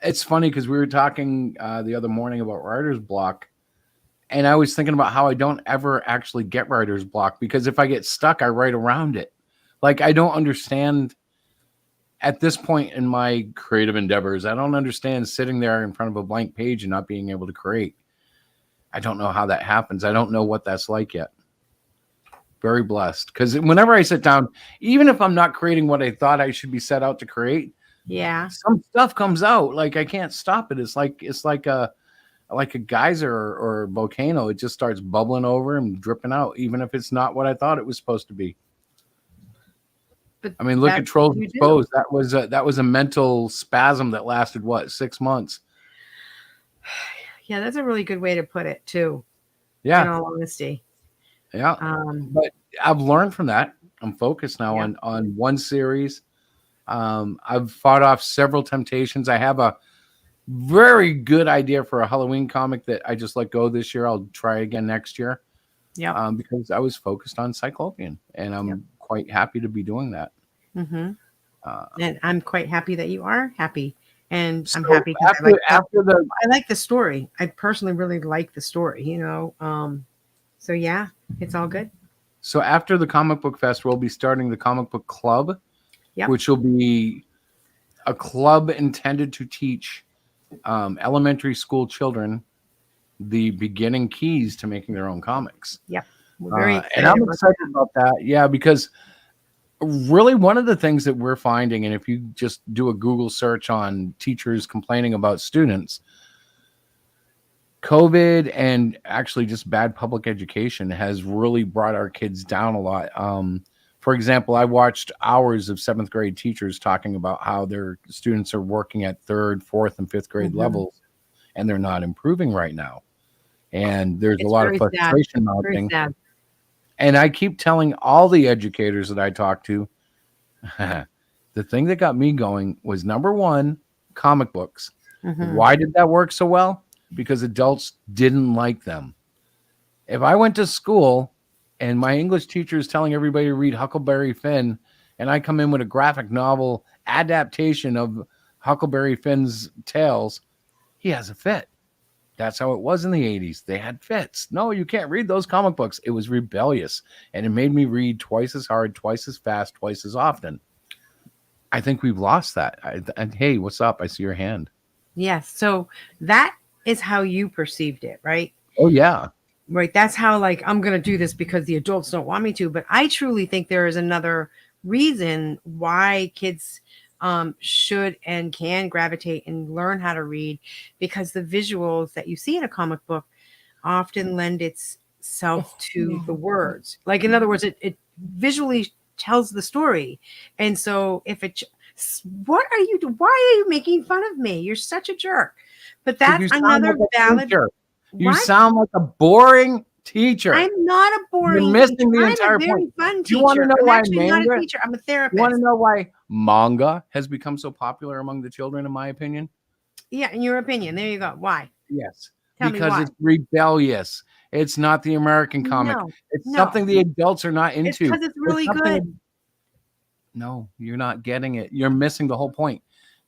It's funny because we were talking the other morning about writer's block, and I was thinking about how I don't ever actually get writer's block, because if I get stuck, I write around it. Like, I don't understand at this point in my creative endeavors, I don't understand sitting there in front of a blank page and not being able to create. I don't know how that happens. I don't know what that's like yet. Very blessed, because whenever I sit down, even if I'm not creating what I thought I should be set out to create, yeah, some stuff comes out. Like, I can't stop it. It's like a geyser or a volcano. It just starts bubbling over and dripping out, even if it's not what I thought it was supposed to be. But I mean, look at Trolls Exposed. That was a mental spasm that lasted 6 months. Yeah, that's a really good way to put it too. Yeah. In all honesty. Yeah. But I've learned from that. I'm focused now on one series. I've fought off several temptations. I have a very good idea for a Halloween comic that I just let go this year. I'll try again next year. Yeah. Because I was focused on Cylcopian, and I'm quite happy to be doing that. Mm-hmm. And I'm quite happy that you are happy. And So I'm happy because I like the story. I personally really like the story, So yeah, it's all good. So after the comic book fest, we'll be starting the comic book club, which will be a club intended to teach elementary school children the beginning keys to making their own comics. Yep. We're very excited and I'm excited about that. Yeah, because really one of the things that we're finding, and if you just do a Google search on teachers complaining about students, COVID and actually just bad public education has really brought our kids down a lot. For example, I watched hours of 7th grade teachers talking about how their students are working at 3rd, 4th, and 5th grade levels, and they're not improving right now. And there's a lot of frustration mounting. And I keep telling all the educators that I talk to, the thing that got me going was, number one, comic books. Why did that work so well? Because adults didn't like them. If I went to school and my English teacher is telling everybody to read Huckleberry Finn, and I come in with a graphic novel adaptation of Huckleberry Finn's tales, he has a fit. That's how it was in the 80s. They had fits. No, you can't read those comic books. It was rebellious, and it made me read twice as hard, twice as fast, twice as often. I think we've lost that. And hey, what's up? I see your hand. Yes. So that is how you perceived it, right? Oh, yeah. Right. That's how, I'm going to do this because the adults don't want me to. But I truly think there is another reason why kids should and can gravitate and learn how to read, because the visuals that you see in a comic book often lend itself to the words. Like, in other words, it visually tells the story. And so why are you making fun of me? You're such a jerk. But that's another valid. You sound like a boring teacher. I'm not a boring You're missing teacher. the entire I'm a very point. fun Do you want to teacher. know I'm why actually not a teacher. I'm a therapist. You want to know why manga has become so popular among the children, in my opinion? Yeah, in your opinion. There you go. Why? Yes, Tell me because why. it's rebellious. It's not the American comic. No, It's no. something the adults are not It's into. because it's really good. No, you're not getting it. You're missing the whole point.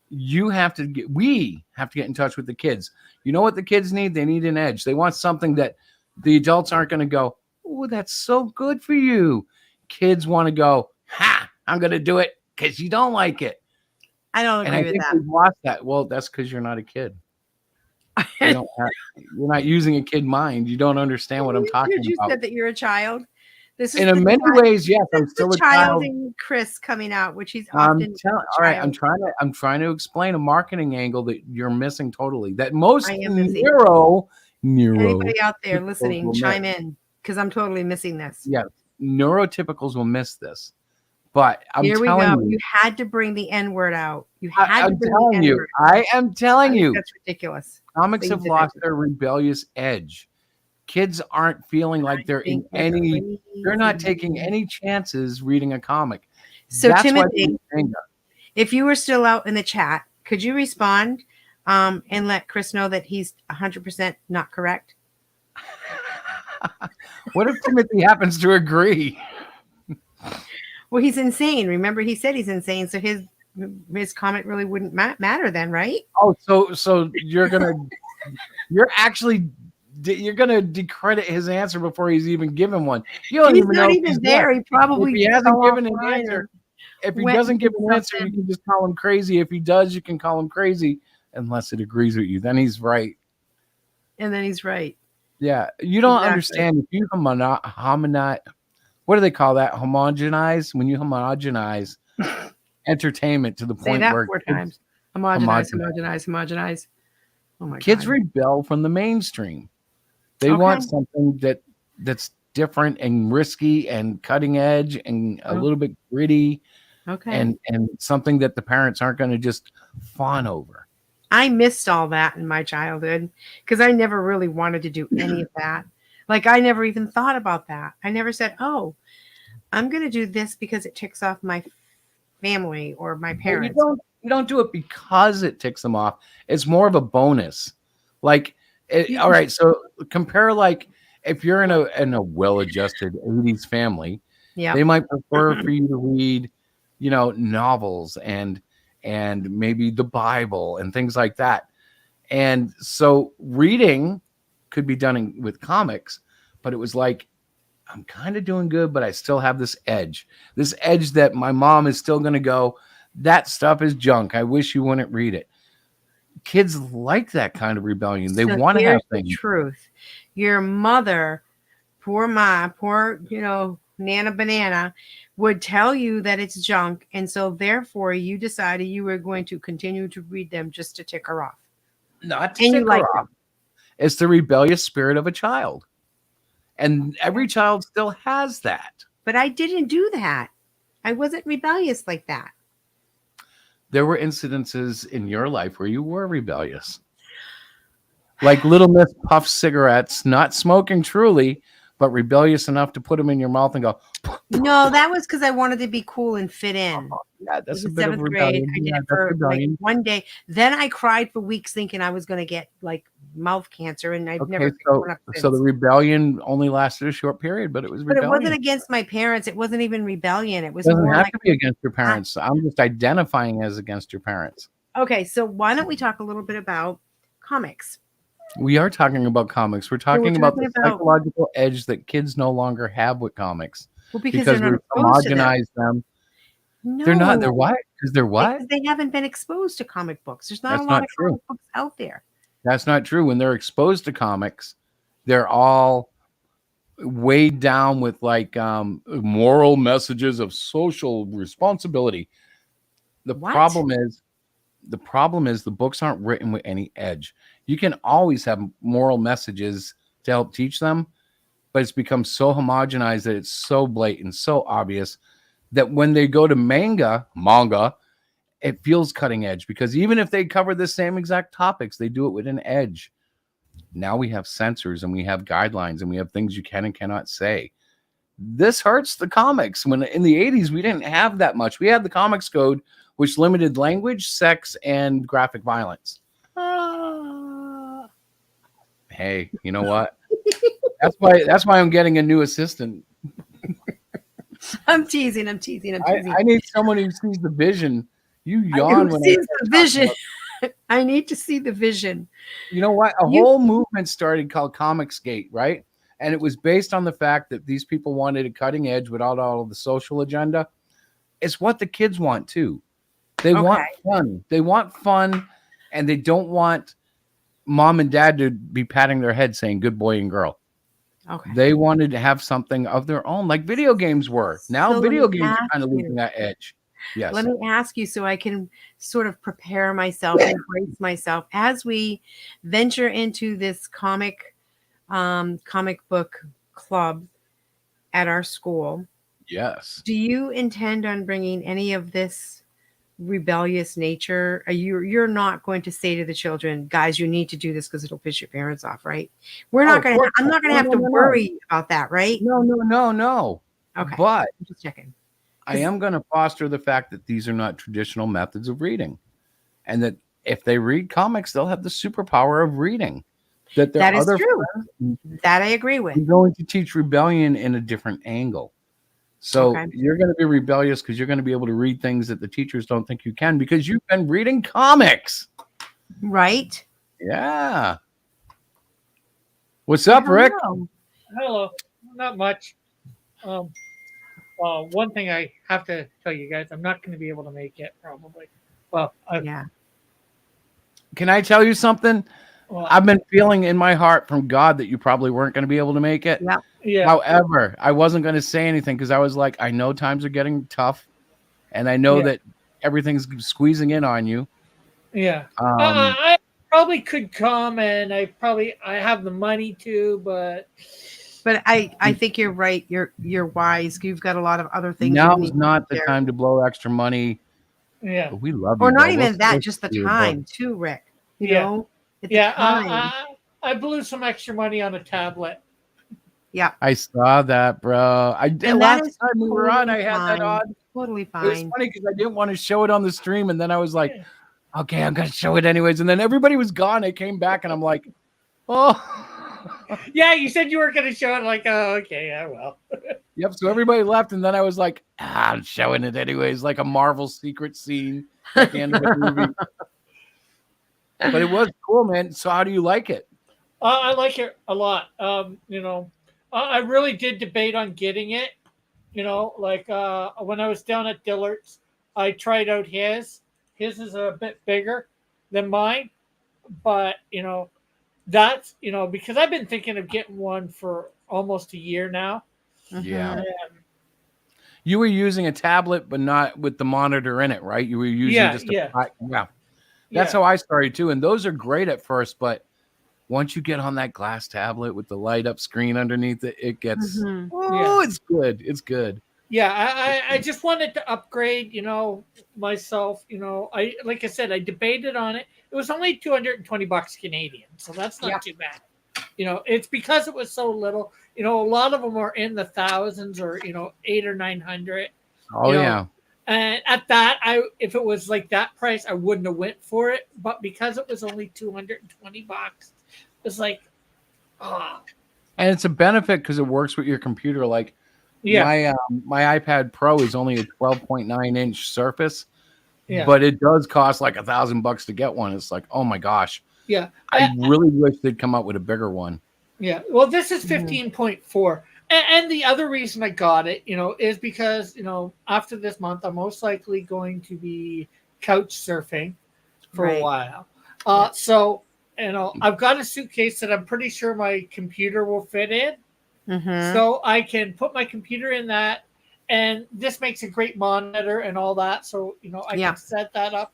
We have to get in touch with the kids. You know what the kids need? They need an edge. They want something that the adults aren't going to go, oh, that's so good for you. Kids want to go, ha, I'm going to do it because you don't like it. I don't And agree I with think that. we've lost that. Well, that's because you're not a kid. You're not using a kid mind. You don't understand what I'm talking You about. said that you're a child. This is In many ways, yes, I'm still a child. in Chris coming out, which he's All often. right, I'm trying to explain a marketing angle that you're missing totally. That most I am missing. neuro Anybody out there typicals listening, will chime miss. in because I'm totally missing this. Yeah, neurotypicals will miss this. But Here we telling go. You had to bring the N word out. You had to I'm bring telling the you. N-word. I am telling you. That's ridiculous. Comics But you have did lost it. their rebellious edge. Kids aren't feeling like they're in think we're any. They're not crazy. taking any chances reading a comic. So That's why Timothy, if you were still out in the chat, could you respond and let Chris know that he's 100% not correct? What if Timothy happens to agree? Well, he's insane. Remember, he said he's insane, so his comment really wouldn't matter then, right? Oh, so you're gonna you're gonna decredit his answer before he's even given one. You don't He's even not know even there. He probably if he hasn't given an offline answer. If he went doesn't and give did an answer, you can just call him crazy. If he does, you can call him crazy unless it agrees with you. Then he's right. And then he's right. Yeah, you don't Exactly. understand if you homogenize. What do they call that? Homogenize. When you homogenize entertainment to the Say point that where 4 kids, times. Homogenize. Oh my kids God. rebel from the mainstream. They Okay. want something that's different and risky and cutting edge and a little bit gritty. Okay. And something that the parents aren't going to just fawn over. I missed all that in my childhood because I never really wanted to do any of that. Like I never even thought about that. I never said, "Oh, I'm going to do this because it ticks off my family or my parents." You don't do it because it ticks them off. It's more of a bonus. Like, all right, so compare like if you're in a well-adjusted 80s family, they might prefer for you to read, novels and maybe the Bible and things like that. And so reading could be done with comics, but it was like, I'm kind of doing good, but I still have this edge that my mom is still going to go, that stuff is junk. I wish you wouldn't read it. Kids like that kind of rebellion. They want to have things. The truth. Your mother, poor Nana Banana, would tell you that it's junk. And so therefore you decided you were going to continue to read them just to tick her off. Not to tick her off. It's the rebellious spirit of a child. And every child still has that. But I didn't do that. I wasn't rebellious like that. There were incidences in your life where you were rebellious. Like Little Miss puff cigarettes, not smoking truly, but rebellious enough to put them in your mouth and go. No, that was because I wanted to be cool and fit in. Yeah, that's a bit seventh of rebellion. grade. I did it for like one day. Then I cried for weeks thinking I was going to get like mouth cancer, and I've never. So the rebellion only lasted a short period, but it was rebellion. But it wasn't against my parents. It wasn't even rebellion. It was doesn't more have like to be against your parents. I'm just identifying as against your parents. Okay, so why don't we talk a little bit about comics? We are talking about comics. We're talking about the psychological edge that kids no longer have with comics. Well, because we've homogenized them. No, they're not. They're what? Because they're what? Because they haven't been exposed to comic books. There's not a lot of comic books out there. That's not true. When they're exposed to comics, they're all weighed down with like moral messages of social responsibility. The problem is the books aren't written with any edge. You can always have moral messages to help teach them, but it's become so homogenized that it's so blatant, so obvious that when they go to manga, it feels cutting edge because even if they cover the same exact topics, they do it with an edge. Now we have censors and we have guidelines and we have things you can and cannot say. This hurts the comics. When in the 80s, we didn't have that much. We had the Comics Code, which limited language, sex, and graphic violence. Hey, you know what? That's why I'm getting a new assistant. I'm teasing. I'm teasing. I'm teasing. I need someone who sees the vision. You Who yawn when I sees start the talking vision? about- I need to see the vision. You know what? A You- whole movement started called Comicsgate, right? And it was based on the fact that these people wanted a cutting edge without all of the social agenda. It's what the kids want too. They want fun. They want fun, and they don't want mom and dad to be patting their head saying good boy and girl. Okay. They wanted to have something of their own, like video games were. Now So video let me games are ask kind of you. losing that edge. Yes. Let me ask you so I can sort of prepare myself and brace myself as we venture into this comic book club at our school. Yes. Do you intend on bringing any of this rebellious nature? You're not going to say to the children, guys, you need to do this because it'll piss your parents off, right? We're not going to. I'm not going to have to worry about that, right? No. Okay. But I'm just checking. I am going to foster the fact that these are not traditional methods of reading, and that if they read comics, they'll have the superpower of reading. That their That is other true. friends That I agree with. are going to teach rebellion in a different angle. So Okay. you're going to be rebellious because you're going to be able to read things that the teachers don't think you can because you've been reading comics. Right? Yeah. What's up, Rick? Hello. Not much. One thing I have to tell you guys, I'm not going to be able to make it probably. Well, yeah. Can I tell you something? Well, I've been feeling in my heart from God that you probably weren't going to be able to make it. Yeah. Yeah. However, I wasn't going to say anything because I was like, I know times are getting tough, and I know that everything's squeezing in on you. Yeah. I probably could come, and I have the money to, but I think you're right. You're wise. You've got a lot of other things. Now's not the time to blow extra money. Yeah. But we love you. Or not though. even We'll that, just the see you, time but- too, Rick. You Yeah. know? It's yeah, time. I blew some extra money on a tablet. Yeah. I saw that, bro. I did And that last is time we were on. I totally had that fine. on. Totally It was fine. funny because I didn't want to show it on the stream, and then I was like, okay, I'm gonna show it anyways. And then everybody was gone. I came back, and I'm like, oh. Yeah, you said you were going to show it. Like, oh, okay, yeah, well. Yep. So everybody left, and then I was like, I'm showing it anyways, like a Marvel secret scene at the end of the movie. But it was cool, man. So how do you like it? I like it a lot. I really did debate on getting it. Like when I was down at Dillard's, I tried out his. His is a bit bigger than mine, but that's because I've been thinking of getting one for almost a year now. Yeah. You were using a tablet, but not with the monitor in it, right? You were using just a yeah. That's how I started too. And those are great at first, but once you get on that glass tablet with the light up screen underneath it, it gets it's good. It's good. Yeah, I just wanted to upgrade, myself. I like I said, I debated on it. It was only $220 Canadian, so that's not too bad. It's because it was so little. A lot of them are in the thousands or $800 or $900. Oh yeah. And at that, if it was like that price, I wouldn't have went for it. But because it was only $220, it's like, And it's a benefit because it works with your computer. Like, my iPad Pro is only a 12.9-inch Surface, but it does cost like $1,000 to get one. It's like, oh my gosh. Yeah, I really wish they'd come out with a bigger one. Yeah, well, this is 15.4. And the other reason I got it, is because, after this month, I'm most likely going to be couch surfing for a while. So, I've got a suitcase that I'm pretty sure my computer will fit in. So I can put my computer in that. And this makes a great monitor and all that. So, I can set that up.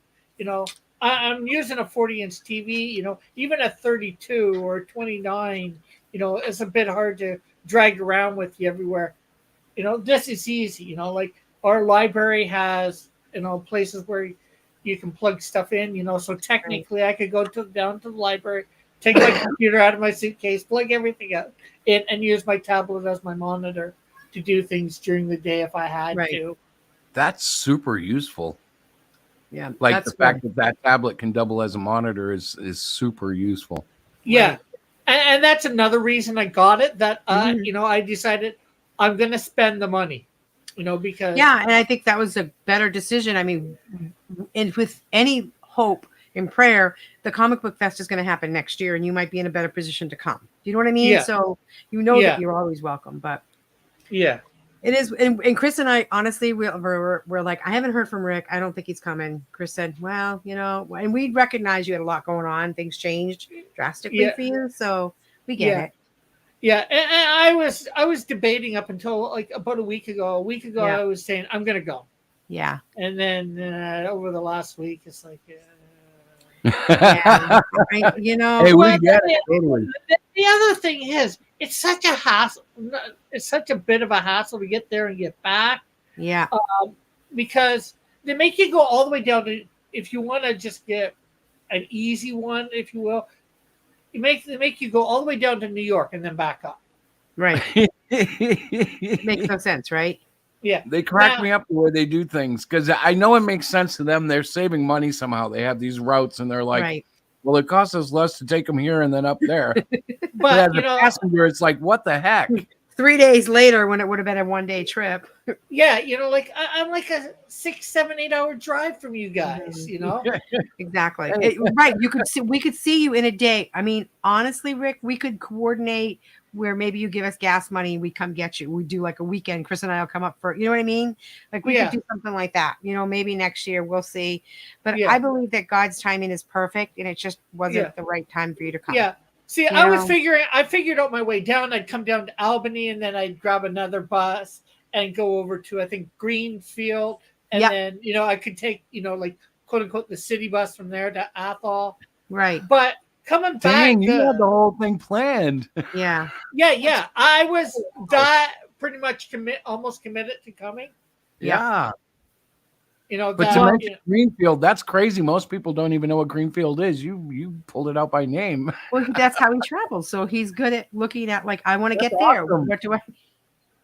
I'm using a 40-inch TV, even a 32 or 29, it's a bit hard to drag around with you everywhere. This is easy, like our library has, places where you can plug stuff in, so technically I could go down to the library, take my computer out of my suitcase, plug everything out in, and use my tablet as my monitor to do things during the day if I had to. That's super useful. Yeah, Like that's the fact that tablet can double as a monitor is super useful. Yeah. Right. And that's another reason I got it, that Mhm. I decided I'm gonna spend the money. Because Yeah, and I think that was a better decision. I mean, and with any hope and prayer, the comic book fest is going to happen next year, and you might be in a better position to come. Do you know what I mean? Yeah. So Yeah. that you're always welcome. But Yeah. it is, and Chris and I honestly we're like, I haven't heard from Rick. I don't think he's coming. Chris said, well, and we recognize you had a lot going on. Things changed drastically for you, so we get it. Yeah, and I was debating up until like about a week ago. A week ago, Yeah. I was saying I'm gonna go. Yeah. And then over the last week, it's like, Yeah. Hey, we get it totally. The other thing is, it's such a hassle. It's such a bit of a hassle to get there and get back. Yeah. Because they make you go all the way down to, if you want to just get an easy one, if you will, they make you go all the way down to New York and then back up. Right. Makes no sense, right? Yeah. They crack me up the way they do things, because I know it makes sense to them. They're saving money somehow. They have these routes, and they're like, right. well, it costs us less to take them here and then up there. But as a passenger, it's like, what the heck? 3 days later, when it would have been a 1-day trip. Yeah, like I'm like a 6, 7, 8 hour drive from you guys. Exactly. Right. We could see you in a day. I mean, honestly, Rick, we could coordinate where maybe you give us gas money, we come get you. We do like a weekend. Chris and I will come up for, you know what I mean? Like we could do something like that. Maybe next year, we'll see. But I believe that God's timing is perfect, and it just wasn't the right time for you to come. Yeah. See, I figured out my way down. I'd come down to Albany, and then I'd grab another bus and go over to, I think, Greenfield. And then, I could take, like, quote unquote, the city bus from there to Athol. Right. But coming Dang, back. you had the whole thing planned. Yeah. Yeah. I was pretty much almost committed to coming. Yeah. But to mention Greenfield, that's crazy. Most people don't even know what Greenfield is. You pulled it out by name. Well, that's how he travels. So he's good at looking at, like, I want to get there. Awesome. What do I?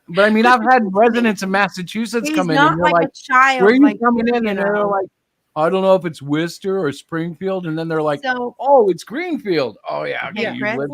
But I mean, I've had residents in Massachusetts come in, and they're like, a child. "Where are you coming in?" And they're like, "I don't know if it's Worcester or Springfield." And then they're like, "Oh, it's Greenfield." Oh yeah, okay, you live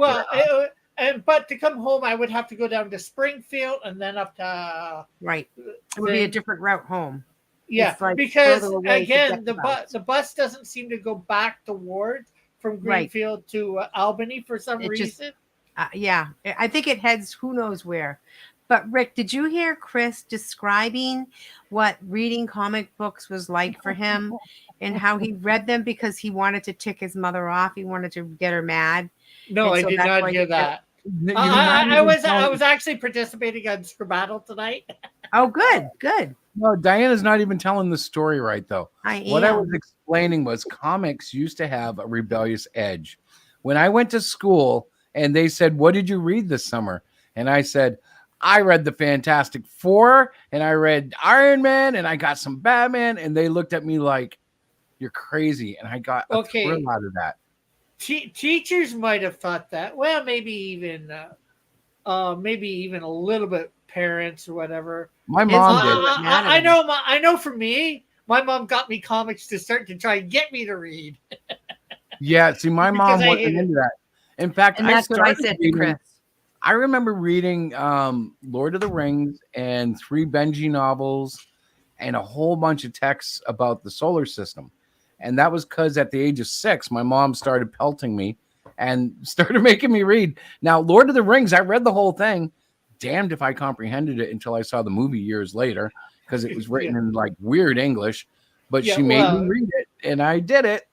there. But to come home, I would have to go down to Springfield and then up to right. It would be a different route home. Yeah, like because again, the bus doesn't seem to go back towards from Greenfield to Albany for some reason. I think it heads who knows where. But Rick, did you hear Chris describing what reading comic books was like for him, and how he read them because he wanted to tick his mother off? He wanted to get her mad. No, I did not hear that. I was actually participating on Scribbattle tonight. Oh, good. No, Diana's not even telling the story right, though. What I was explaining was comics used to have a rebellious edge. When I went to school and they said, "What did you read this summer?" And I said, I read the Fantastic Four, and I read Iron Man, and I got some Batman, and they looked at me like, you're crazy. And I got a thrill out of that. Teachers might have thought that. Well, maybe even a little bit parents or whatever. My mom did. I know for me, my mom got me comics to start to try and get me to read. Yeah, see, my mom wasn't into that. In fact, that's what I said to Chris. I remember reading Lord of the Rings and 3 Benji novels and a whole bunch of texts about the solar system. And that was because at the age of 6, my mom started pelting me and started making me read. Now, Lord of the Rings, I read the whole thing. Damned if I comprehended it until I saw the movie years later, because it was written in like weird English. But she made me read it, and I did it.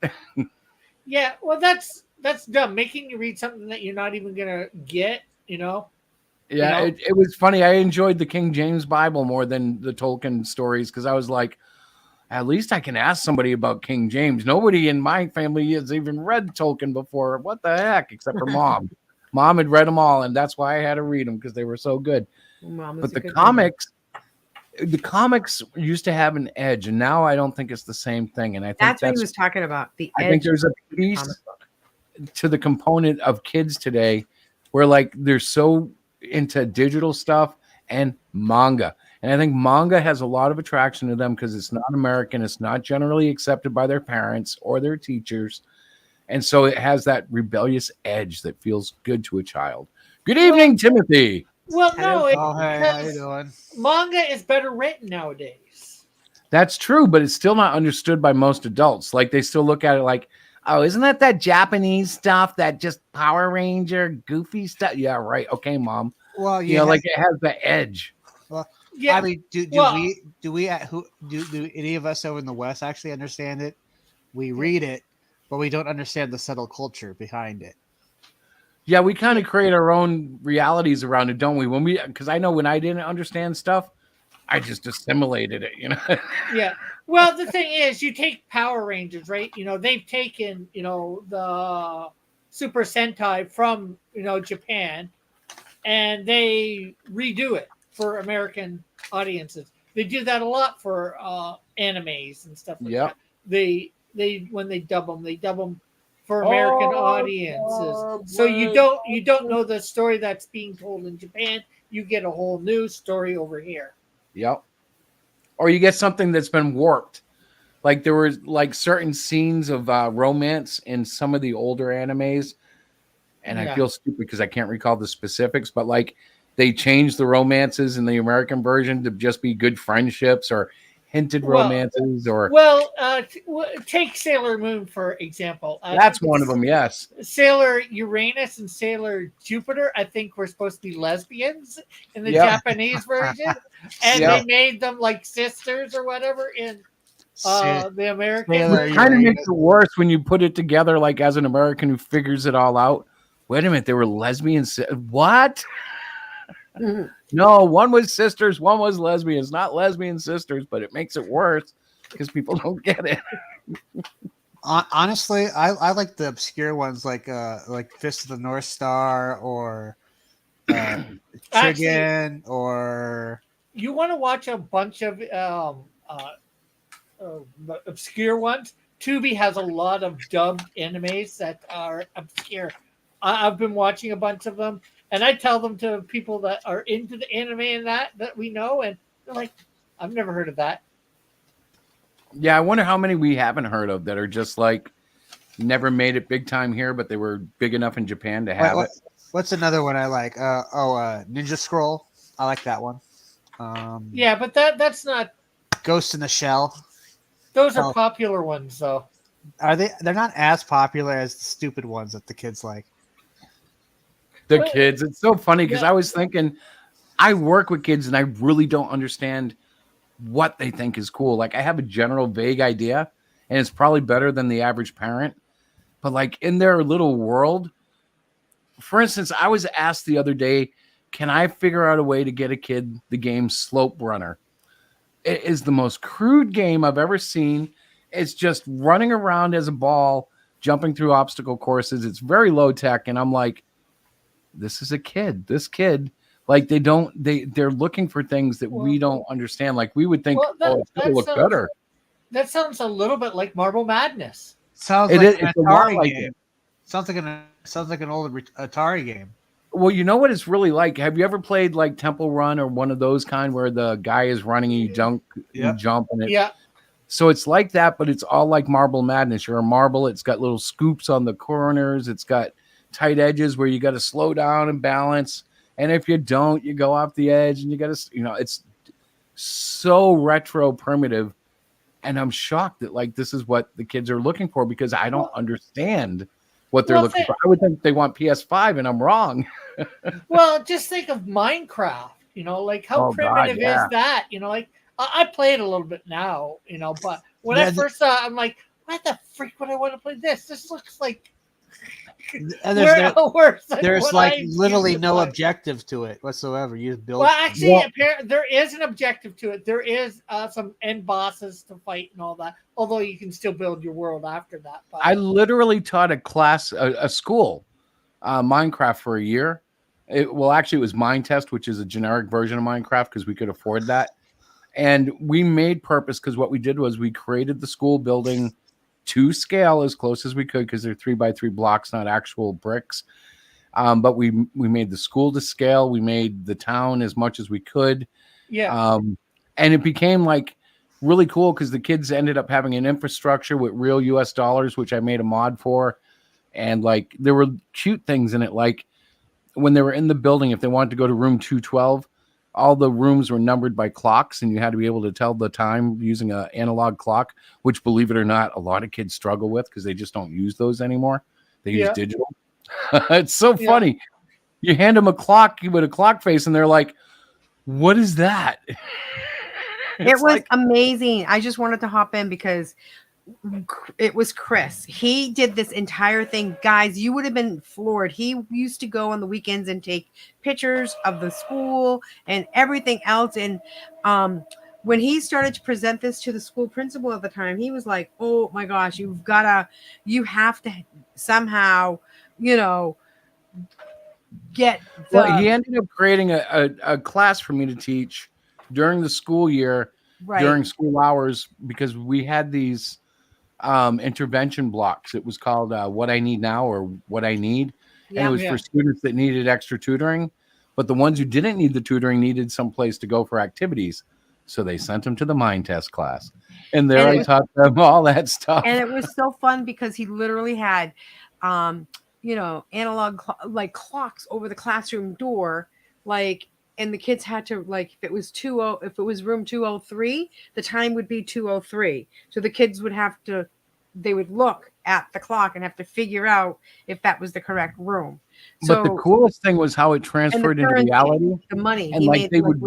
Yeah, well, that's dumb. Making you read something that you're not even gonna get. Yeah, it was funny. I enjoyed the King James Bible more than the Tolkien stories, because I was like, at least I can ask somebody about King James. Nobody in my family has even read Tolkien before. What the heck? Except for Mom. Mom had read them all, and that's why I had to read them, because they were so good. But the comics used to have an edge, and now I don't think it's the same thing. And I think that's what he was talking about. I think there's a piece to the component of kids today where like they're so into digital stuff and manga. And I think manga has a lot of attraction to them because it's not American. It's not generally accepted by their parents or their teachers. And so it has that rebellious edge that feels good to a child. Good evening, Timothy. Well, no, it's Oh, hey, how you because doing? manga is better written nowadays. That's true, but it's still not understood by most adults. Like they still look at it like, oh, isn't that Japanese stuff, that just Power Ranger goofy stuff? Yeah, right. Okay, mom. Well, You know, like it has the edge. Well, Yeah, I mean, do any of us over in the West actually understand it? We read it, but we don't understand the subtle culture behind it. Yeah, we kind of create our own realities around it, don't we? Because I know when I didn't understand stuff, I just assimilated it, you know? Yeah. Well, the thing is, you take Power Rangers, right? You know, they've taken, you know, the Super Sentai from, you know, Japan, and they redo it for American audiences. They do that a lot for animes and stuff like that. They when they dub them for American audiences. So you don't know the story that's being told in Japan. You get a whole new story over here. Yep. Or you get something that's been warped. Like there were like certain scenes of romance in some of the older animes. And I feel stupid because I can't recall the specifics, but like they changed the romances in the American version to just be good friendships or hinted romances or take Sailor Moon for example. That's one of them. Yes. Sailor Uranus and Sailor Jupiter, I think, were supposed to be lesbians in the Japanese version, and they made them like sisters or whatever in the American. It kind of makes it worse when you put it together, like as an American who figures it all out. Wait a minute, they were lesbians. What? No, one was sisters, one was lesbians, not lesbian sisters, but it makes it worse because people don't get it. Honestly, I like the obscure ones like Fist of the North Star or Trigon or. You want to watch a bunch of obscure ones? Tubi has a lot of dubbed animes that are obscure. I've been watching a bunch of them, and I tell them to people that are into the anime and that we know, and they're like, I've never heard of that. Yeah, I wonder how many we haven't heard of that are just like never made it big time here, but they were big enough in Japan to have it. What's another one I like? Ninja Scroll. I like that one. Yeah, but that's not Ghost in the Shell. Those are popular ones, though. Are they? They're not as popular as the stupid ones that the kids like. The kids. It's so funny because I was thinking, I work with kids and I really don't understand what they think is cool. Like I have a general vague idea and it's probably better than the average parent, but like in their little world, for instance, I was asked the other day, can I figure out a way to get a kid the game Slope Runner? It is the most crude game I've ever seen. It's just running around as a ball, jumping through obstacle courses. It's very low tech. And I'm like, this is a kid. This kid, like they're looking for things that we don't understand. Like we would think, it's going to look better. That sounds a little bit like Marble Madness. Sounds like an Atari game. Sounds like an old Atari game. Well, you know what it's really like? Have you ever played like Temple Run or one of those kind where the guy is running and you jump and it? Yeah. So it's like that, but it's all like Marble Madness. You're a marble. It's got little scoops on the corners. It's got tight edges where you got to slow down and balance. And if you don't, you go off the edge and you got to, it's so retro primitive. And I'm shocked that like, this is what the kids are looking for because I don't understand what they're looking for. I would think they want PS5 and I'm wrong. Well, just think of Minecraft, like how primitive is that? Like I play it a little bit now, but when I first saw it, I'm like, why the freak would I want to play this? This looks like there's like literally no objective to it whatsoever. You just build. Well, actually, there is an objective to it. There is some end bosses to fight and all that. Although you can still build your world after that. But I literally taught a class, a school, Minecraft for a year. It was Minetest, which is a generic version of Minecraft because we could afford that. And we made purpose because what we did was we created the school building to scale as close as we could because they're 3x3 blocks, not actual bricks. But we made the school to scale. We made the town as much as we could. Yeah. And it became like really cool because the kids ended up having an infrastructure with real US dollars, which I made a mod for. And like there were cute things in it, like when they were in the building, if they wanted to go to room 212, all the rooms were numbered by clocks, and you had to be able to tell the time using an analog clock, which, believe it or not, a lot of kids struggle with because they just don't use those anymore. They use digital. It's so funny. You hand them a clock with a clock face, and they're like, what is that? It was amazing. I just wanted to hop in because it was Chris. He did this entire thing. Guys, you would have been floored. He used to go on the weekends and take pictures of the school and everything else. And when he started to present this to the school principal at the time, he was like, oh my gosh, you have to somehow, get well, he ended up creating a class for me to teach during the school year, during school hours, because we had these intervention blocks. It was called What I Need Now or What I Need. And it was for students that needed extra tutoring, but the ones who didn't need the tutoring needed some place to go for activities. So they sent them to the mind test class. And there I taught them all that stuff. And it was so fun because he literally had analog clocks over the classroom door, and the kids had to, if it was room 203, the time would be 203. So the kids would they would look at the clock and have to figure out if that was the correct room. But the coolest thing was how it transferred into reality. The money. And they would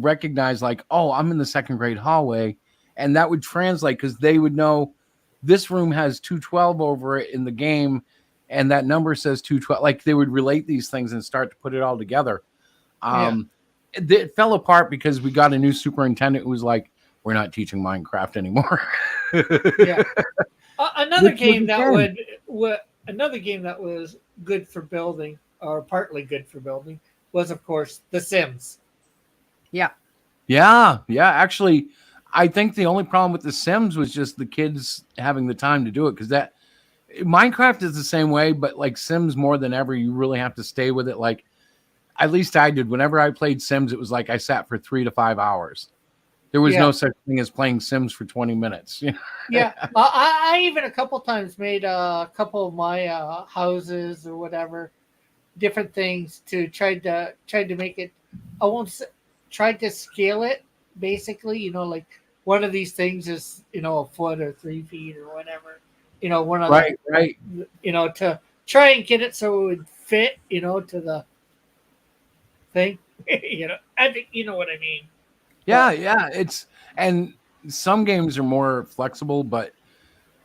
recognize like, oh, I'm in the second grade hallway. And that would translate because they would know this room has 212 over it in the game. And that number says 212. Like they would relate these things and start to put it all together. It fell apart because we got a new superintendent who was like, we're not teaching Minecraft anymore. Another game that was good for building, or partly good for building, was of course The Sims. Yeah. Actually, I think the only problem with The Sims was just the kids having the time to do it, because that Minecraft is the same way, but like Sims more than ever, you really have to stay with it. Like, at least I did. Whenever I played Sims, it was like I sat for 3 to 5 hours. There was no such thing as playing Sims for 20 minutes. I even a couple times made a couple of my houses or whatever, different things to try to make it. I won't say, tried to scale it basically. Like one of these things is a foot or 3 feet or whatever. One of right. To try and get it so it would fit. To the thing. I think you know what I mean. Yeah. And some games are more flexible, but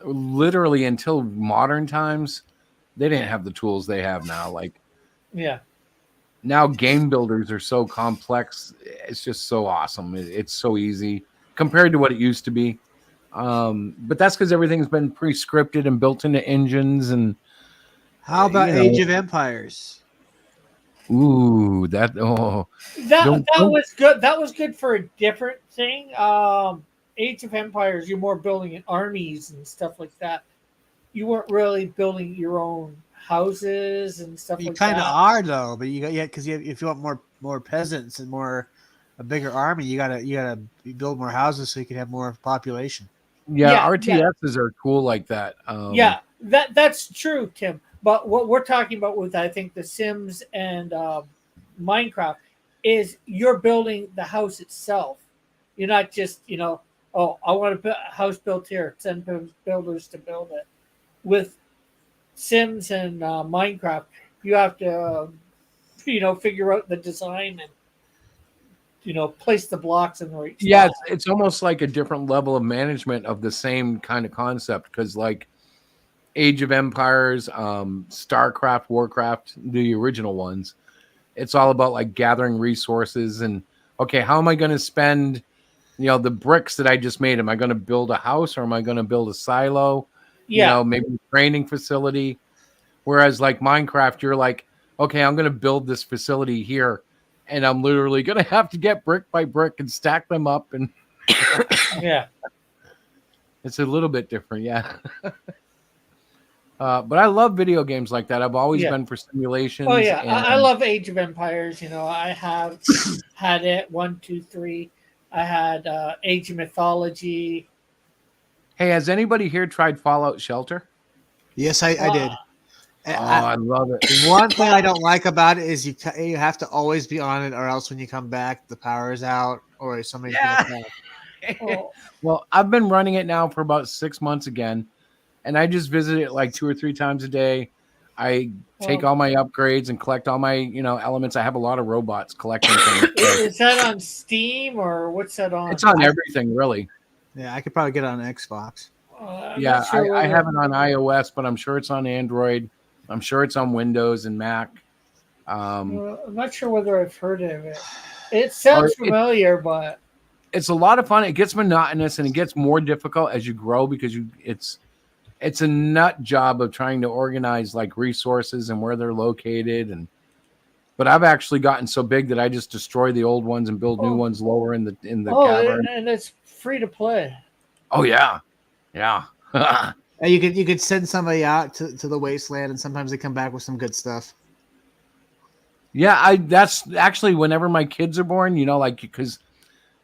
literally until modern times, they didn't have the tools they have now. Now game builders are so complex. It's just so awesome. It's so easy compared to what it used to be. But that's because everything's been pre-scripted and built into engines. And how about Age of Empires? Ooh, that was good. That was good for a different thing. Age of Empires, you're more building in armies and stuff like that. You weren't really building your own houses and stuff like that. You kind of are though, but because if you want more peasants and a bigger army, you gotta build more houses so you can have more population. RTSs are cool like that. That's true, Tim. But what we're talking about with, I think, The Sims and Minecraft is you're building the house itself. You're not just, I want a house built here. Send builders to build it. With Sims and Minecraft, you have to, figure out the design and, place the blocks in the right spot. Yeah, it's almost like a different level of management of the same kind of concept, because like Age of Empires, StarCraft, Warcraft, the original ones, it's all about like gathering resources and, okay, how am I going to spend, the bricks that I just made? Am I going to build a house or am I going to build a silo? Maybe a training facility. Whereas like Minecraft, you're like, okay, I'm going to build this facility here, and I'm literally going to have to get brick by brick and stack them up. And yeah, it's a little bit different. Yeah. But I love video games like that. I've always Yeah. been for simulations. Oh yeah, And I love Age of Empires. You know, I have had it 1, 2, 3. I had Age of Mythology. hey, has anybody here tried Fallout Shelter? Yes, I did. Oh, I love it. One thing I don't like about it is you have to always be on it, or else when you come back, the power is out, or somebody's gonna attack. Oh, Well, I've been running it now for about 6 months again, and I just visit it like 2 or 3 times a day. I take Well- all my upgrades and collect all my, elements. I have a lot of robots collecting things. is that on Steam or what's that on? It's on everything, really. Yeah, I could probably get it on Xbox. I'm Yeah, not sure I whether- have it on iOS, but I'm sure it's on Android. I'm sure it's on Windows and Mac. I'm not sure whether I've heard of it. It sounds familiar, but it's a lot of fun. It gets monotonous and it gets more difficult as you grow because it's a nut job of trying to organize like resources and where they're located. But I've actually gotten so big that I just destroy the old ones and build new ones lower in the cavern. and it's free to play. Oh yeah. And you could send somebody out to the wasteland, and sometimes they come back with some good stuff. Yeah, that's actually whenever my kids are born, because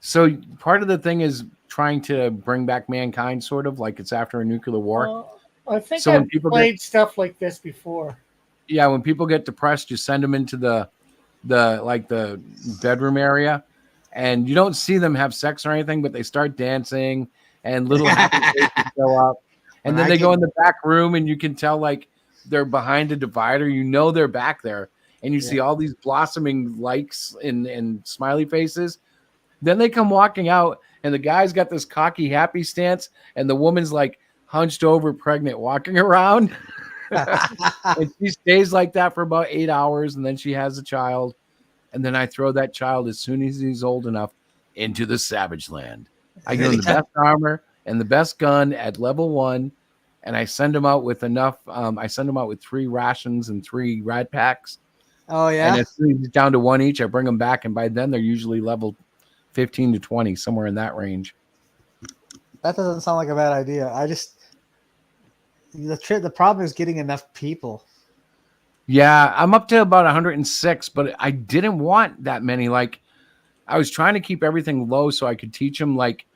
so part of the thing is trying to bring back mankind, sort of like it's after a nuclear war. I think So when I've people played stuff like this before. Yeah, when people get depressed, you send them into the bedroom area, and you don't see them have sex or anything, but they start dancing and little happy faces show up, and then they go in the back room, and you can tell like they're behind a divider. They're back there, and you see all these blossoming likes and smiley faces. Then they come walking out, and the guy's got this cocky, happy stance, and the woman's like hunched over, pregnant, walking around. And she stays like that for about 8 hours, and then she has a child. And then I throw that child, as soon as he's old enough, into the savage land. I give him the best armor and the best gun at level 1, and I send him out with enough. I send him out with 3 rations and 3 rat packs. Oh yeah. And as soon as he's down to 1 each, I bring them back, and by then they're usually level 15 to 20, somewhere in that range. That doesn't sound like a bad idea. The problem is getting enough people. Yeah, I'm up to about 106, but I didn't want that many. Like, I was trying to keep everything low so I could teach them, like,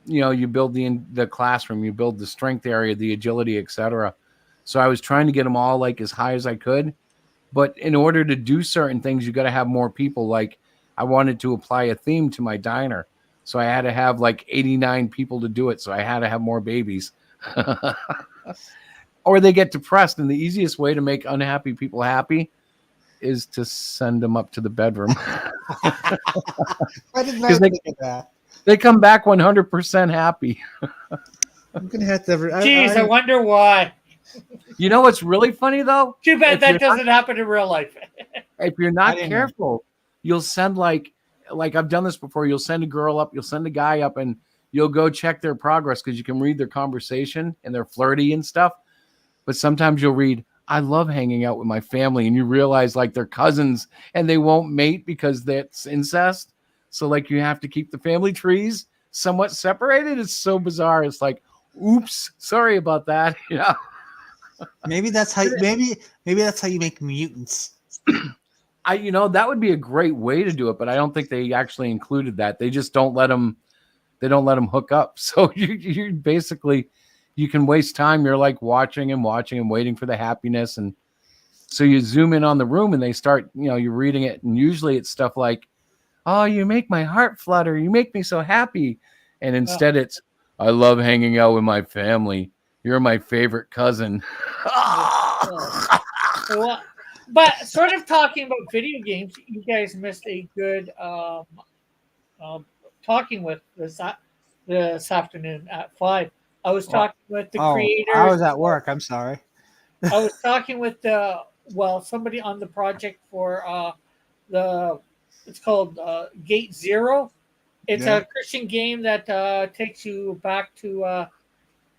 you build the classroom, you build the strength area, the agility, etc. So I was trying to get them all like as high as I could. But in order to do certain things, you got to have more people. Like, I wanted to apply a theme to my diner, so I had to have like 89 people to do it. So I had to have more babies. Or they get depressed, and the easiest way to make unhappy people happy is to send them up to the bedroom. I did not think of that. They come back 100% happy. I'm gonna have to. Jeez, I wonder why. You know what's really funny though? Too bad that doesn't happen in real life. If you're not careful, you'll send like I've done this before. You'll send a girl up, you'll send a guy up, and you'll go check their progress because you can read their conversation and they're flirty and stuff. But sometimes you'll read, I love hanging out with my family, and you realize like they're cousins and they won't mate because that's incest. So like you have to keep the family trees somewhat separated. It's so bizarre. It's like, oops, sorry about that. Yeah. Maybe that's how. Maybe that's how you make mutants. That would be a great way to do it, but I don't think they actually included that. They just don't let them. They don't let them hook up. So you basically. You can waste time. You're like watching and waiting for the happiness. And so you zoom in on the room and they start, you're reading it. And usually it's stuff like, oh, you make my heart flutter. You make me so happy. And instead it's, I love hanging out with my family. You're my favorite cousin. Well, but sort of talking about video games, you guys missed a good talking with this afternoon at 5. I was talking with the creators. I was at work. I'm sorry. I was talking with somebody on the project for it's called Gate Zero. It's a Christian game that takes you back to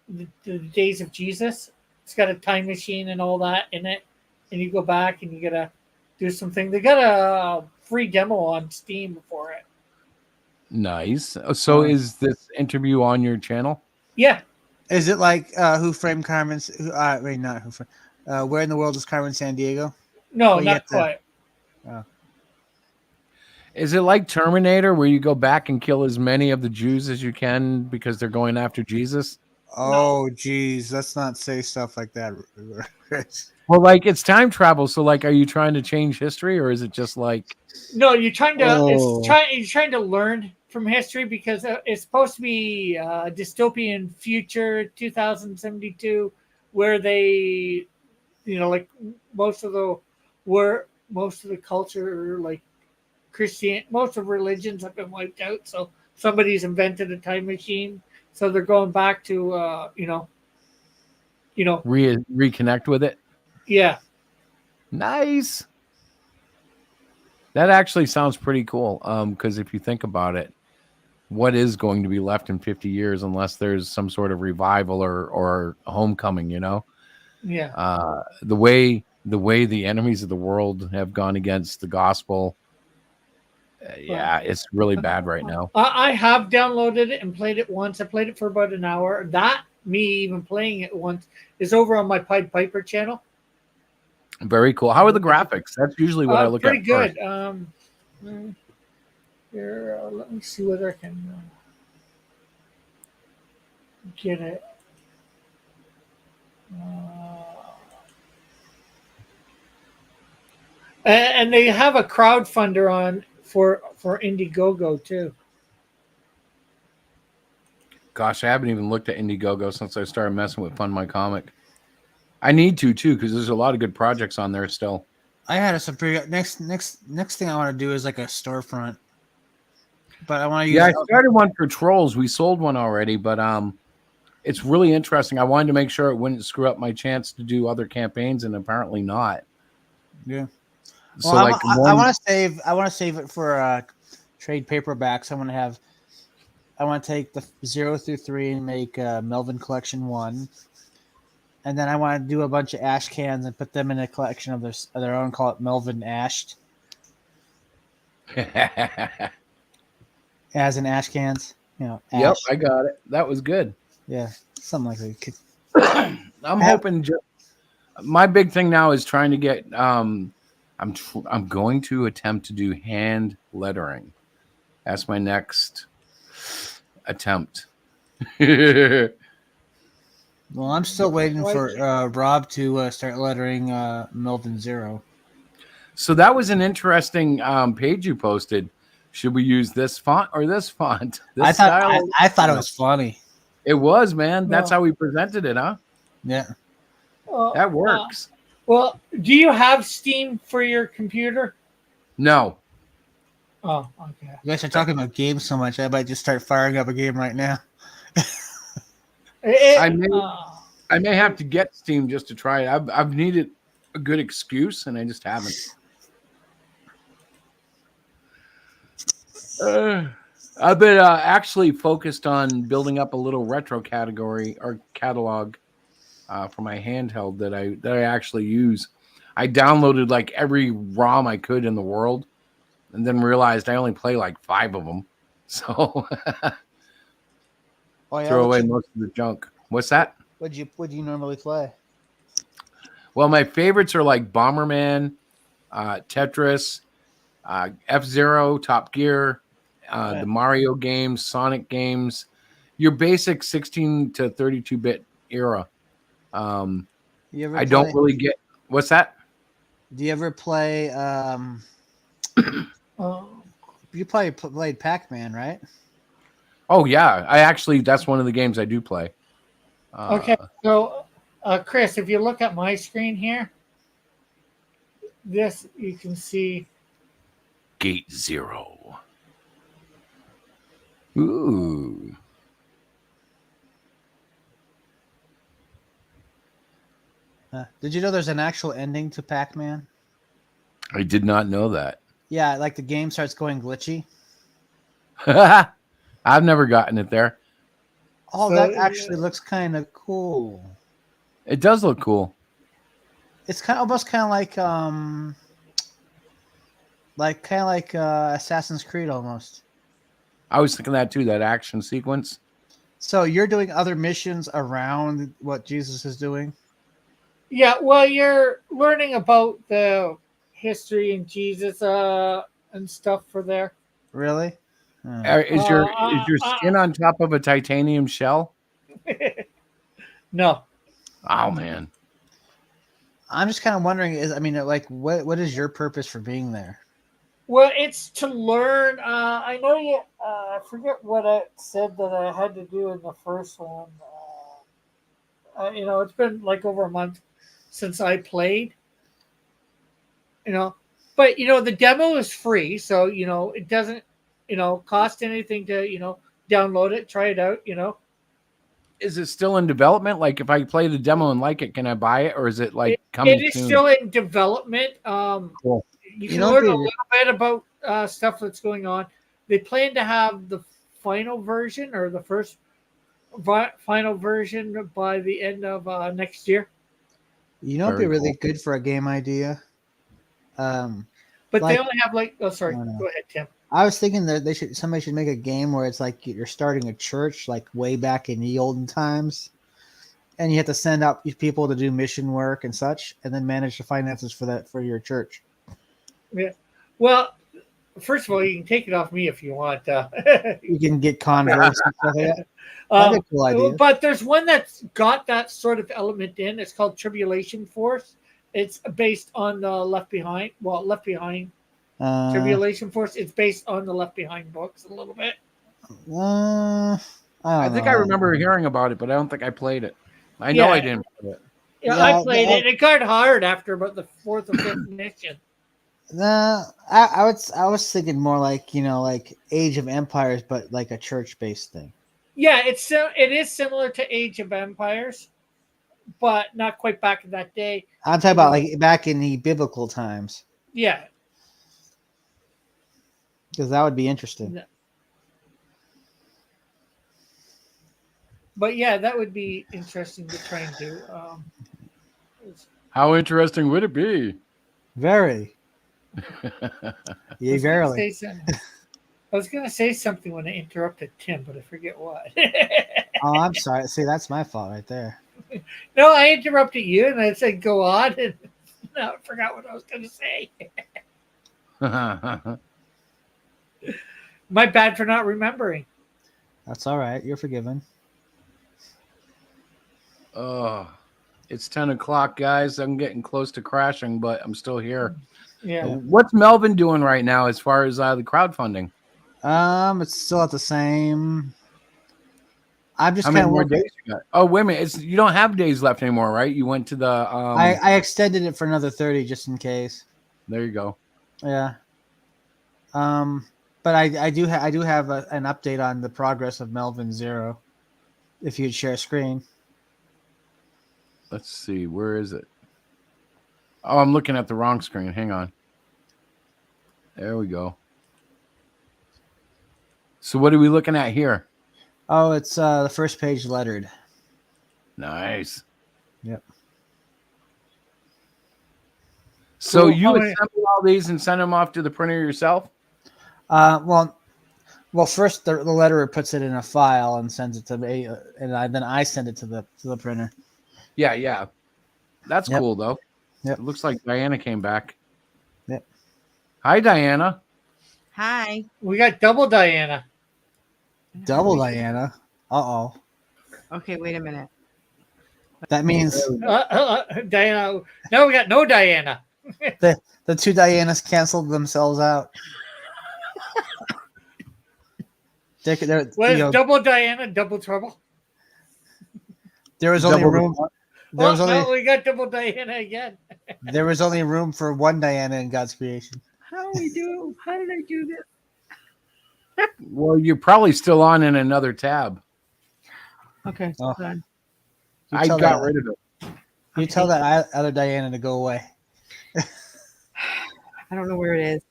the days of Jesus. It's got a time machine and all that in it, and you go back and you gotta do something. They got a free demo on Steam for it. Nice. So is this interview on your channel? Yeah. Is it like Who Framed Carmen? Wait, not Who Framed. Where in the world is Carmen San Diego? No, Where you not have to- quite. Oh. Is it like Terminator, where you go back and kill as many of the Jews as you can because they're going after Jesus? Oh, geez, let's not say stuff like that. Chris. Well, like it's time travel, so like, are you trying to change history, or is it just like? No, you're trying to. Oh. You're trying to learn from history because it's supposed to be a dystopian future, 2072, where they, like most of the culture, like most of religions have been wiped out. So somebody's invented a time machine. So they're going back to, Reconnect with it. Yeah. Nice. That actually sounds pretty cool. Because if you think about it, what is going to be left in 50 years unless there's some sort of revival or homecoming? Yeah. The way the enemies of the world have gone against the gospel. It's really bad right now. I have downloaded it and played it once. I played it for about an hour. That, me even playing it once, is over on my Pied Piper channel. Very cool. How are the graphics? That's usually what I look pretty at. Pretty good. First. Here, let me see whether I can get it. And they have a crowdfunder on for Indiegogo too. Gosh, I haven't even looked at Indiegogo since I started messing with Fund My Comic. I need to too, because there's a lot of good projects on there still. I had some pretty next thing I want to do is like a storefront. But I want to use. Yeah, I started one for Trolls. We sold one already, but it's really interesting. I wanted to make sure it wouldn't screw up my chance to do other campaigns, and apparently not. Yeah. So Well, like, I want to save. I want to save it for trade paperbacks. I want to take the 0 through 3 and make Melvin Collection 1. And then I want to do a bunch of ash cans and put them in a collection of their own. Call it Melvin Ashed. As in ash cans, ash. Yep, I got it. That was good. Yeah, something like that. I'm hoping. My big thing now is trying to get. I'm going to attempt to do hand lettering. That's my next attempt. Well, I'm still waiting for Rob to start lettering Melvin 0. So that was an interesting page you posted. Should we use this font or this font? I thought it was funny. It was, man. That's how we presented it, huh? Yeah. Well, that works. Well, do you have Steam for your computer? No. Oh, okay. You guys are talking about games so much, I might just start firing up a game right now. I may have to get Steam just to try it. I've needed a good excuse, and I just haven't. I've been actually focused on building up a little retro category or catalog for my handheld that I actually use. I downloaded like every ROM I could in the world, and then realized I only play like 5 of them. So throw away most of the junk. What's that? What do you normally play? Well, my favorites are like Bomberman, Tetris, F-Zero, Top Gear, the Mario games, Sonic games, your basic 16 to 32-bit era. Don't really get. What's that? Do you ever play? You played Pac-Man, right? Oh yeah, that's one of the games I do play. Okay, so Chris, if you look at my screen here, this you can see Gate 0. Ooh. Did you know there's an actual ending to Pac-Man? I did not know that. Yeah, like the game starts going glitchy. I've never gotten it there. Oh, that actually looks kind of cool. It does look cool. It's almost kind of like Assassin's Creed almost. I was thinking that too. That action sequence. So you're doing other missions around what Jesus is doing? Yeah, well, you're learning about the history and Jesus and stuff for there. Really? Is your skin on top of a titanium shell? No. Oh man. I'm just kind of wondering. What is your purpose for being there? Well, it's to learn. I know you. I forget what I said that I had to do in the first one. It's been like over a month since I played. But the demo is free, so it doesn't cost anything to download it, try it out. Is it still in development? Like, if I play the demo and like it, can I buy it, or is it like It coming is soon? still in development. Cool. You can learn a little bit about stuff that's going on. They plan to have the final version or the first final version by the end of next year. It'd be really good for a game idea. But they only have oh, sorry. Go ahead, Tim. I was thinking that somebody should make a game where it's like you're starting a church, like way back in the olden times, and you have to send out people to do mission work and such, and then manage the finances for your church. Yeah. Well, first of all, you can take it off me if you want. You can get converts and stuff like that. That's a cool idea. But there's one that's got that sort of element in. It's called Tribulation Force. It's based on the Left Behind. Well, Left Behind. Tribulation Force. It's based on the Left Behind books a little bit. I think I remember hearing about it, but I don't think I played it. I know I didn't play it. Yeah, I played it. It got hard after about the fourth or fifth mission. I was thinking more like like Age of Empires, but like a church-based thing. Yeah, it is similar to Age of Empires, but not quite back in that day. I'm talking about like back in the biblical times. Yeah, because that would be interesting. But yeah, that would be interesting to try and do. How interesting would it be? Very. Yeah, verily. I was going to say something when I interrupted Tim, but I forget what. Oh, I'm sorry. See, that's my fault right there. No, I interrupted you, and I said, go on, and now I forgot what I was going to say. My bad for not remembering. That's all right. You're forgiven. It's 10 o'clock, guys. I'm getting close to crashing, but I'm still here. Yeah. What's Melvin doing right now as far as the crowdfunding? It's still at the same. I'm just how kind many of more days you got? Oh, wait a minute. You don't have days left anymore, right? You went to the. I extended it for another 30 just in case. There you go. Yeah. But I do have an update on the progress of Melvin Zero. If you'd share screen. Let's see. Where is it? Oh, I'm looking at the wrong screen. Hang on. There we go. So what are we looking at here? Oh, it's the first page lettered. Nice. Yep. So you assemble all these and send them off to the printer yourself? Well, first the letterer puts it in a file and sends it to me, and then I send it to the printer. Yeah. That's cool, though. Yep. It looks like Diana came back. Yep. Hi, Diana. Hi. We got double Diana. Double Diana. Uh-oh. Okay, wait a minute. That means Diana. No, we got no Diana. the two Dianas canceled themselves out. Double Diana, double trouble? There was only room. We got double Diana again. There was only room for one Diana in God's creation. How did I do this? Well, you're probably still on in another tab. Okay. Oh. I got rid of it. You tell that other Diana to go away. I don't know where it is.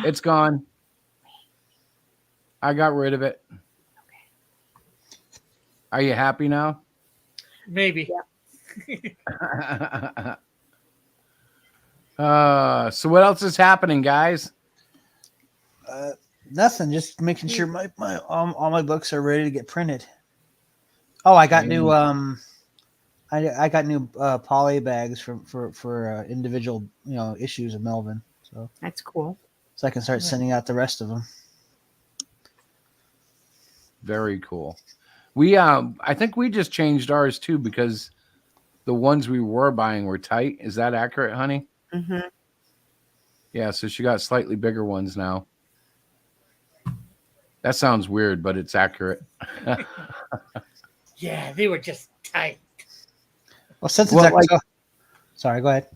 It's gone. I got rid of it. Okay. Are you happy now? Maybe. Yeah. So what else is happening, guys? Nothing. Just making sure all my books are ready to get printed. Oh, I got new I got new poly bags for individual issues of Melvin. So That's cool. So I can start sending out the rest of them. Very cool. We I think we just changed ours too because the ones we were buying were tight. Is that accurate, honey? Mm-hmm. Yeah, so she got slightly bigger ones now. That sounds weird, but it's accurate. Yeah, they were just tight. Well, since sorry, go ahead.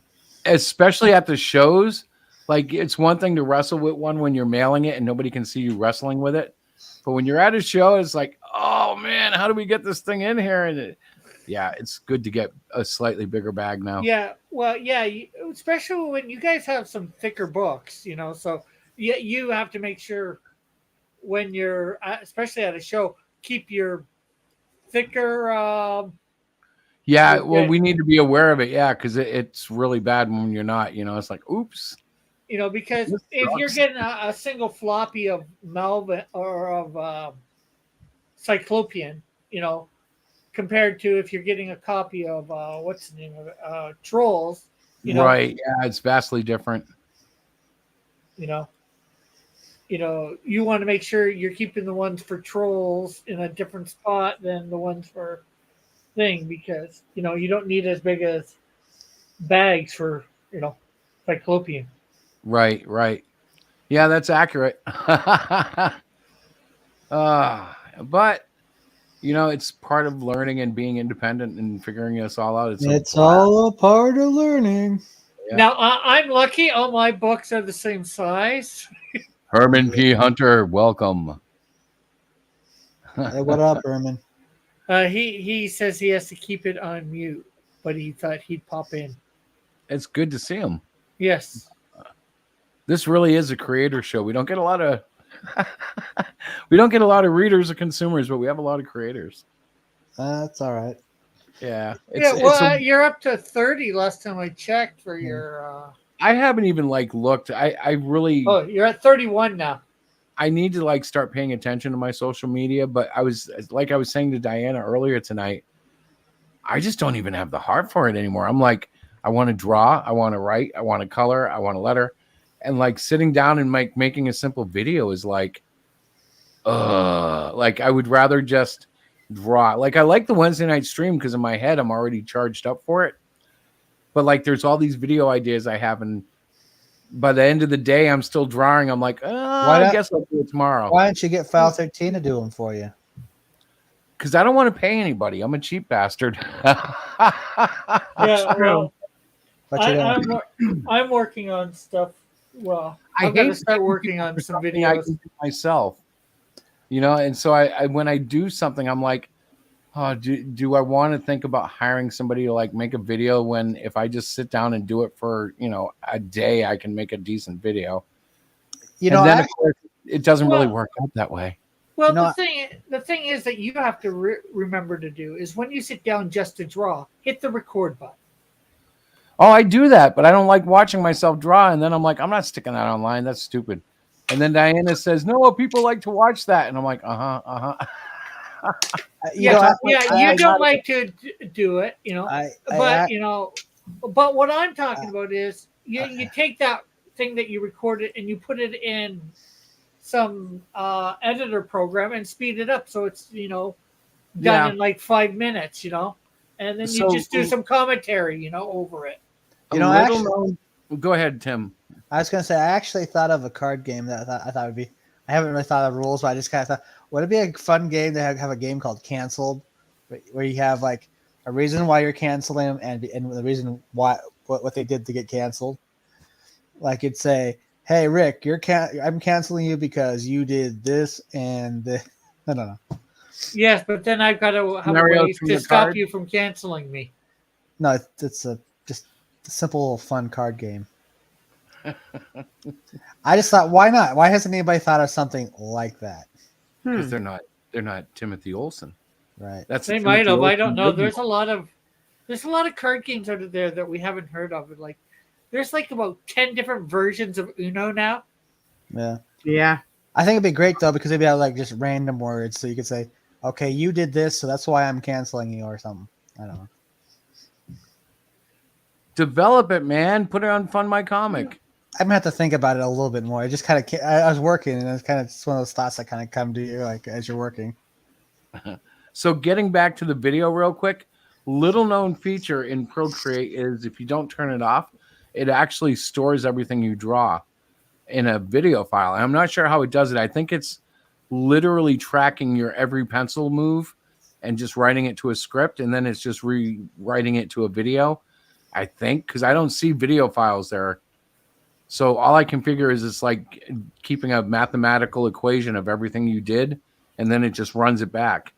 Especially at the shows, like it's one thing to wrestle with one when you're mailing it and nobody can see you wrestling with it. But when you're at a show, it's like, oh man, how do we get this thing in here? And it's good to get a slightly bigger bag now. Yeah, well, yeah, especially when you guys have some thicker books, so you have to make sure when you're, especially at a show, keep your thicker. We need to be aware of it. Yeah, because it's really bad when you're not. It's like, oops. Because if you're getting a single floppy of Melvin or of Cyclopian, compared to if you're getting a copy of what's the name of it, Trolls, right? Yeah, it's vastly different. You want to make sure you're keeping the ones for Trolls in a different spot than the ones for Thing, because you don't need as big as bags for Cyclopian. Right. Yeah, that's accurate. But it's part of learning and being independent and figuring this all out. It's all a part of learning. Yeah. Now I'm lucky; all my books are the same size. Herman P. Hunter, welcome. Hey, what up, Herman? He says he has to keep it on mute, but he thought he'd pop in. It's good to see him. Yes. This really is a creator show. We don't get a lot of readers or consumers, but we have a lot of creators. That's all right. Yeah. You're up to 30 last time I checked for your I haven't even looked. I really you're at 31 now. I need to start paying attention to my social media, but I was saying to Diana earlier tonight, I just don't even have the heart for it anymore. I'm like, I want to draw, I want to write, I want to color, I want to letter. And sitting down and making a simple video is I would rather just draw. I like the Wednesday night stream because in my head I'm already charged up for it. But there's all these video ideas I have, and by the end of the day I'm still drawing. I'm like, I guess I'll do it tomorrow. Why don't you get File 13 to do them for you? Because I don't want to pay anybody. I'm a cheap bastard. Yeah, well, I'm working on stuff. Well, I'm going to start working on some videos I can do myself. And so I when I do something, I'm like, oh, do I want to think about hiring somebody to make a video when if I just sit down and do it for a day, I can make a decent video. Of course, it doesn't really work out that way. Well, the thing is that you have to remember to do is when you sit down just to draw, hit the record button. Oh, I do that, but I don't like watching myself draw. And then I'm like, I'm not sticking that online. That's stupid. And then Diana says, no, people like to watch that. And I'm like, You don't like to do it, but what I'm talking about is you take that thing that you recorded and you put it in some editor program and speed it up so it's done in 5 minutes, and then you just do some commentary, over it. Go ahead, Tim. I was going to say, I actually thought of a card game that I thought would be. I haven't really thought of rules, but I just kind of thought, would it be a fun game to have a game called Canceled, where you have a reason why you're canceling them and the reason why what they did to get canceled. It'd say, "Hey Rick, I'm canceling you because you did this and this." I don't know. Yes, but then I've got to have a way to stop you from canceling me. No, it's just a simple fun card game. I just thought, why not? Why hasn't anybody thought of something like that? Because they're not Timothy Olsen, right? They might have. I don't know. There's a lot of card games out there that we haven't heard of. There's about 10 different versions of Uno now. Yeah. Yeah. I think it'd be great though because they'd be just random words, so you could say, okay, you did this, so that's why I'm canceling you or something. I don't know. Develop it, man. Put it on Fund My Comic. I'm gonna have to think about it a little bit more. I just kind of I was working, and it's kind of one of those thoughts that kind of come to you like as you're working. So getting back to the video real quick, little known feature in Procreate is if you don't turn it off, it actually stores everything you draw in a video file. And I'm not sure how it does it. I think it's literally tracking your every pencil move and just writing it to a script, and then it's just rewriting it to a video, I think, because I don't see video files there. So all I can figure is it's like keeping a mathematical equation of everything you did, and then it just runs it back.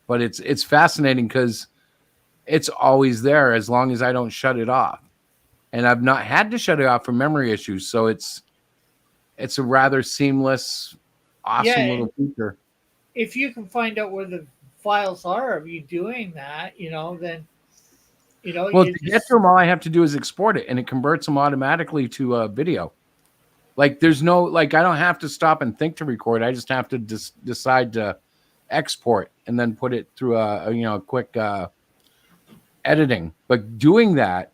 But it's fascinating because it's always there as long as I don't shut it off. And I've not had to shut it off for memory issues. So it's a rather seamless, awesome little feature. If you can find out where the files are of you doing that, then well, to get to them, all I have to do is export it, and it converts them automatically to a video. Like there's no I don't have to stop and think to record. I just have to decide to export and then put it through a quick editing. But doing that,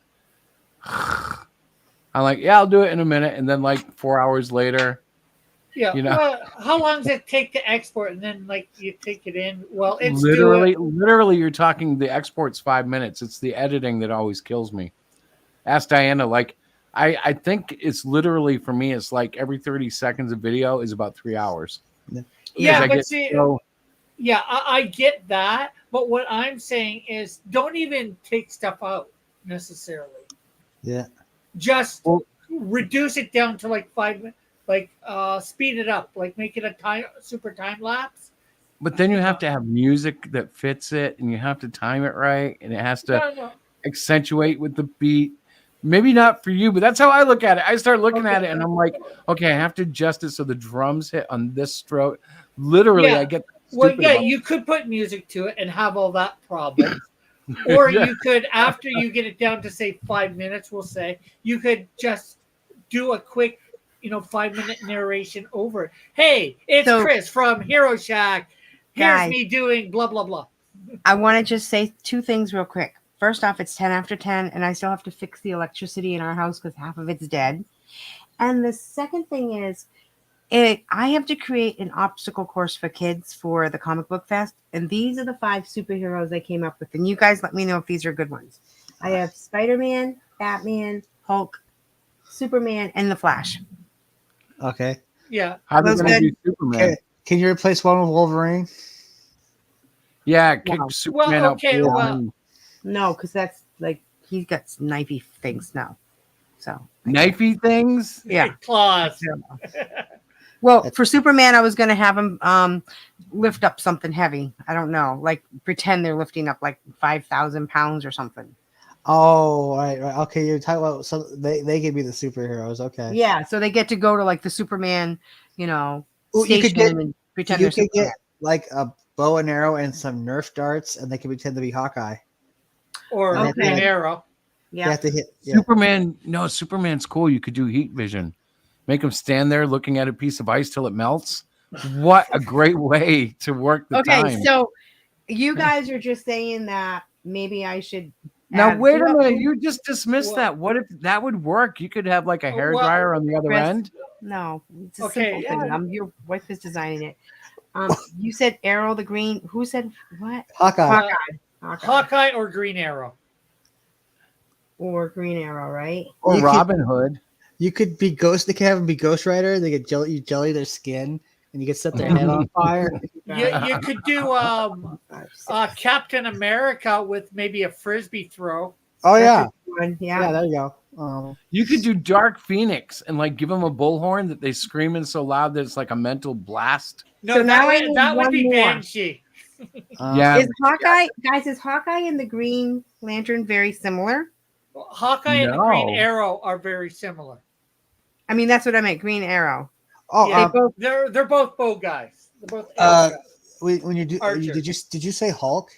I'm like, yeah, I'll do it in a minute, and then 4 hours later. Yeah. Well, how long does it take to export, and then you take it in? Well, it's literally, you're talking. The export's 5 minutes. It's the editing that always kills me. Ask Diana. I think it's literally for me. It's every 30 seconds of video is about 3 hours. Yeah, but I get that. But what I'm saying is, don't even take stuff out necessarily. Yeah. Just reduce it down to 5 minutes. Speed it up, make it a super time lapse. But then you have to have music that fits it, and you have to time it right, and it has to accentuate with the beat. Maybe not for you, but that's how I look at it. I start looking at it, and I'm like, okay, I have to adjust it so the drums hit on this stroke. Literally, I get. You could put music to it and have all that problem. Or you could, after you get it down to say 5 minutes, we'll say, you could just do a quick 5-minute narration over it. Hey, it's Chris from Hero Shack. Here's me doing blah, blah, blah. I want to just say two things real quick. First off, it's 10 after 10, and I still have to fix the electricity in our house because half of it's dead. And the second thing is, I have to create an obstacle course for kids for the Comic Book Fest, and these are the 5 superheroes I came up with. And you guys let me know if these are good ones. I have Spider-Man, Batman, Hulk, Superman, and the Flash. Okay. Yeah. How are they going to do Superman? Can you replace one with Wolverine? Yeah, kick Superman out. No, because that's he's got knifey things now. So knifey things? Yeah. Claws. Well, for Superman, I was going to have him lift up something heavy. I don't know, pretend they're lifting up 5,000 pounds or something. Oh, right. Okay, you're talking about so they could be the superheroes. Okay. Yeah, so they get to go to the Superman, station you could get, and pretend you they're could get a bow and arrow and some Nerf darts, and they can pretend to be Hawkeye or Green Arrow. Yeah, have to hit Superman. No, Superman's cool. You could do heat vision. Make him stand there looking at a piece of ice till it melts. What a great way to work the time. Okay, so you guys are just saying that maybe I should. Now wait a minute! You just dismissed that. What if that would work? You could have a hair dryer on the other end. No, it's a simple thing. Your wife is designing it. You said Arrow the Green. Who said what? Hawkeye. Hawkeye or Green Arrow. Or Green Arrow, right? Or Robin Hood. You could be Ghost. They can have them be Ghost Rider. They get jelly their skin, and you can set their head on fire. You could do Captain America with maybe a frisbee throw. Oh yeah, yeah. There you go. You could do Dark Phoenix and give them a bullhorn that they screaming so loud that it's like a mental blast. No, so that would be Banshee. Yeah. Is Hawkeye and the Green Lantern very similar? Hawkeye and the Green Arrow are very similar. I mean, that's what I meant. Green Arrow. Oh, yeah, they're both bow guys. They're both guys. When you do, did you say Hulk?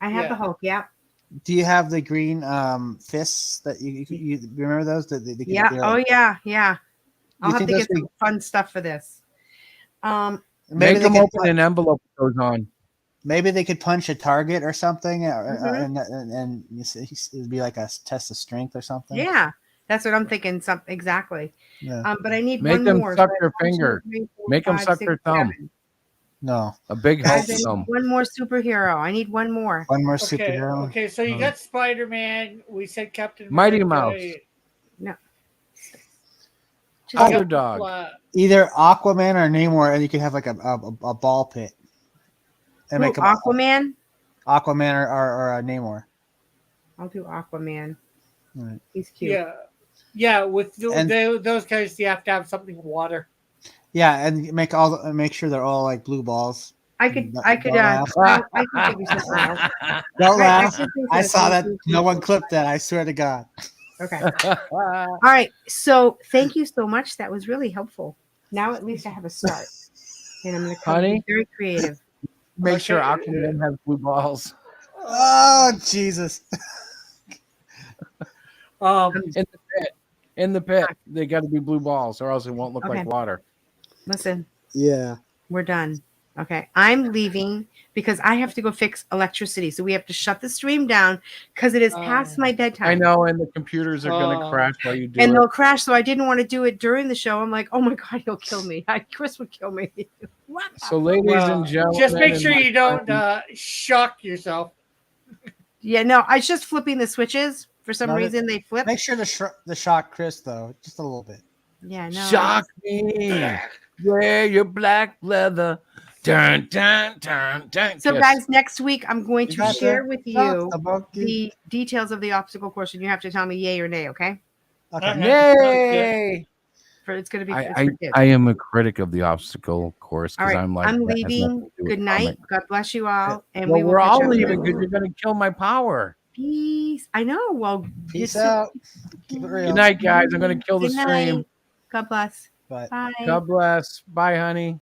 I have the Hulk. Yeah. Do you have the green fists that you remember those? Yeah. Oh yeah. I'll have to get some fun stuff for this. Maybe Make they them could open an envelope that goes on. Maybe they could punch a target or something, Mhm. and it'd be like a test of strength or something. Yeah, that's what I'm thinking. Exactly. Yeah. But I need Make one them more. suck So I their have 1, 2, finger. 3, 4, Make them 5, suck 6, their thumb. 7. No. A big Guys, I healthy need thumb. one more superhero. I need one more. One more Okay, superhero. okay. So you got Spider-Man. We said Captain Mighty America. Mouse. No. You got Underdog. Either Aquaman or Namor, and you could have like a ball pit. And Who, make them Aquaman? Aquaman or a Namor. I'll do Aquaman. Right. He's cute. Yeah. With And- those guys, you have to have something with water. Yeah, and make sure they're all like blue balls. I could Don't I could laugh. I could give you something else. Don't Right, laugh. could think I of saw that. something. No one clipped that. I swear to God. Okay. All right. So thank you so much. That was really helpful. Now at least I have a start. And I'm going to Honey? be very creative. Make sure Aquaman has blue balls. Oh Jesus! In the pit. In the pit. They got to be blue balls, or else it won't look Okay. like water. Listen, Yeah. we're done. Okay. I'm leaving because I have to go fix electricity. So we have to shut the stream down because it is past my bedtime. I know, and the computers are going to crash while you do And it. they'll crash. So I didn't want to do it during the show. I'm like, oh my God, he'll kill me. Chris would kill me. What? So, ladies and gentlemen, just make sure and you don't shock yourself. Yeah, no, I was just flipping the switches. For some No, reason, they flip. Make sure to shock Chris though, just a little bit. Yeah, no. Shock me. Wear your black leather. Dun, dun, dun, dun. So, Kiss. guys, next week I'm going You to got share the with shock, you the monkey. the details of the obstacle course, and you have to tell me yay or nay, okay? Okay. Yay! It's going to be. I am a critic of the obstacle course All because right, I'm like, I'm that has nothing leaving. to do with Good night. comic. God bless you all, and Well, we will we're catch all up leaving soon. because you're going to kill my power. Peace. I know. Well, Peace you're out. Keep it real. Good night, guys. I'm going to kill the Good stream. night. God bless. Bye. Bye. God bless. Bye, honey.